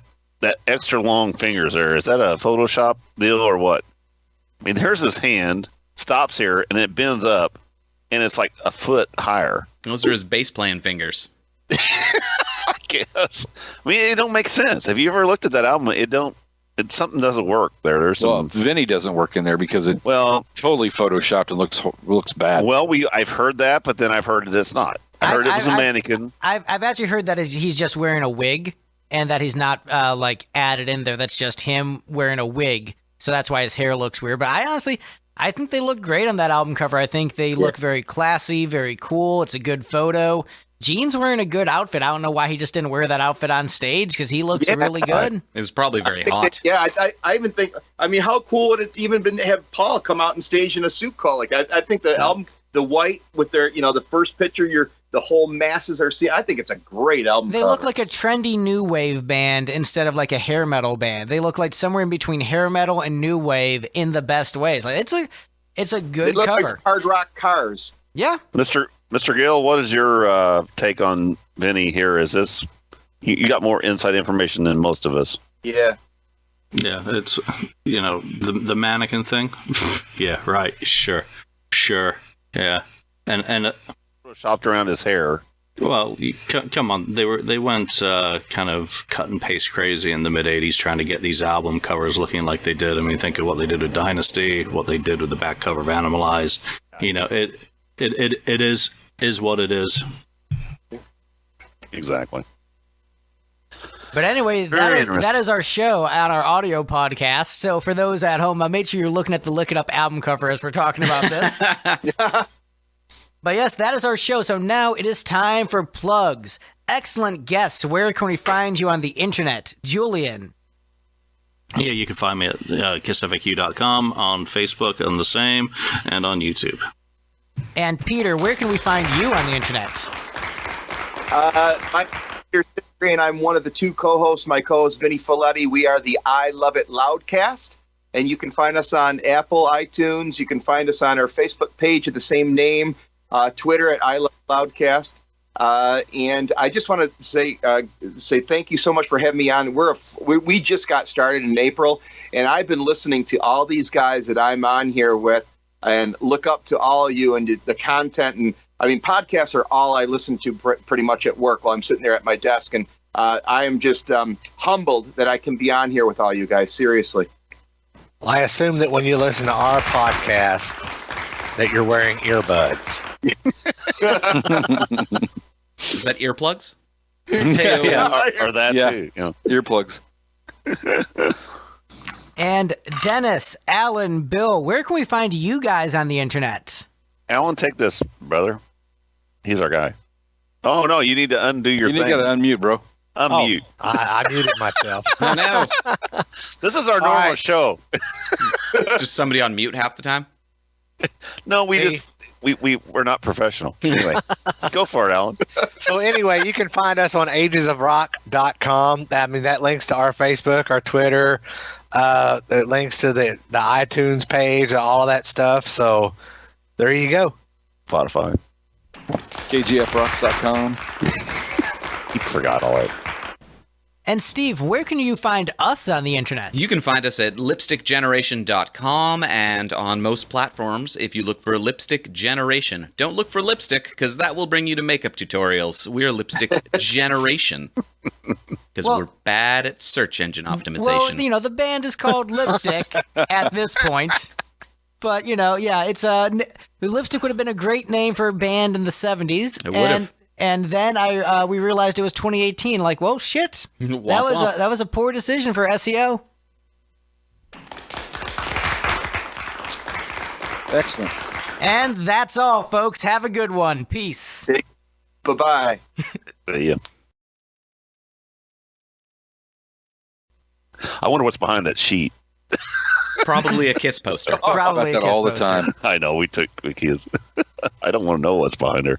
extra long fingers there? Is that a Photoshop deal or what? I mean, here's his hand, stops here, and it bends up. And it's like a foot higher. Those are his bass playing fingers. I guess. I mean, it don't make sense. Have you ever looked at that album? Something doesn't work there. There's some. Vinny doesn't work in there because it's totally photoshopped and looks bad. Well, I've heard that, but then I've heard that it's not. I heard it was a mannequin. I've actually heard that he's just wearing a wig and that he's not added in there. That's just him wearing a wig. So that's why his hair looks weird. But I think they look great on that album cover. I think they look very classy, very cool. It's a good photo. Gene's wearing a good outfit. I don't know why he just didn't wear that outfit on stage because he looks really good. It was probably very hot. I even think, how cool would it even been to have Paul come out on stage in a suit call? I think the album, the white with their, the first picture, the whole masses are seeing. I think it's a great album. They look like a trendy new wave band instead of like a hair metal band. They look like somewhere in between hair metal and new wave in the best ways. Like it's a good they look cover. Like hard rock cars. Yeah. Mr. Gill, what is your take on Vinny here? Is this you got more inside information than most of us? Yeah. Yeah, it's the mannequin thing. Yeah, right. Sure. Yeah. And shopped around his hair. Well, come on. They went kind of cut and paste crazy in the mid '80s, trying to get these album covers looking like they did. I mean, think of what they did with Dynasty, what they did with the back cover of Animalize. You know, it is what it is. Exactly. But anyway, that is our show on our audio podcast. So for those at home, make sure you're looking at the Lick It Up album cover as we're talking about this. But yes, that is our show. So now it is time for plugs. Excellent guests. Where can we find you on the internet? Julian. Yeah, you can find me at KissFAQ.com, on Facebook on the same, and on YouTube. And Peter, where can we find you on the internet? I'm Peter Cecere, and I'm one of the two co-hosts. My co-host, Vinny Folletti. We are the I Love It Loudcast. And you can find us on Apple, iTunes. You can find us on our Facebook page of the same name. Twitter at I Love Loudcast. And I just want to say thank you so much for having me on. We just got started in April, and I've been listening to all these guys that I'm on here with and look up to all of you and the content. And I mean, podcasts are all I listen to pretty much at work while I'm sitting there at my desk. And I am just humbled that I can be on here with all you guys. Seriously. Well, I assume that when you listen to our podcast, that you're wearing earbuds. Is that earplugs? Or that too. You know. Earplugs. And Dennis, Alan, Bill, where can we find you guys on the internet? Alan, take this, brother. He's our guy. Oh, no, you need to undo your thing. You got to unmute, bro. Unmute. I muted myself. I know. This is our normal show. Just somebody on mute half the time? No, we're not professional. Anyway, go for it, Alan. So anyway, you can find us on agesofrock.com. I mean, that links to our Facebook, our Twitter, it links to the iTunes page, all of that stuff. So there you go. Spotify. KGFrocks.com. He forgot all that. And Steve, where can you find us on the internet? You can find us at lipstickgeneration.com and on most platforms if you look for Lipstick Generation. Don't look for lipstick, because that will bring you to makeup tutorials. We are Lipstick Generation. Because we're bad at search engine optimization. Well, you know, the band is called Lipstick at this point. But, you know, yeah, it's Lipstick would have been a great name for a band in the 70s. It would have. And then we realized it was 2018. Like, whoa, shit. That was a poor decision for SEO. Excellent. And that's all, folks. Have a good one. Peace. Bye-bye. See ya. I wonder what's behind that sheet. Probably a Kiss poster. Probably about that all the time. I know, we kids. I don't want to know what's behind her.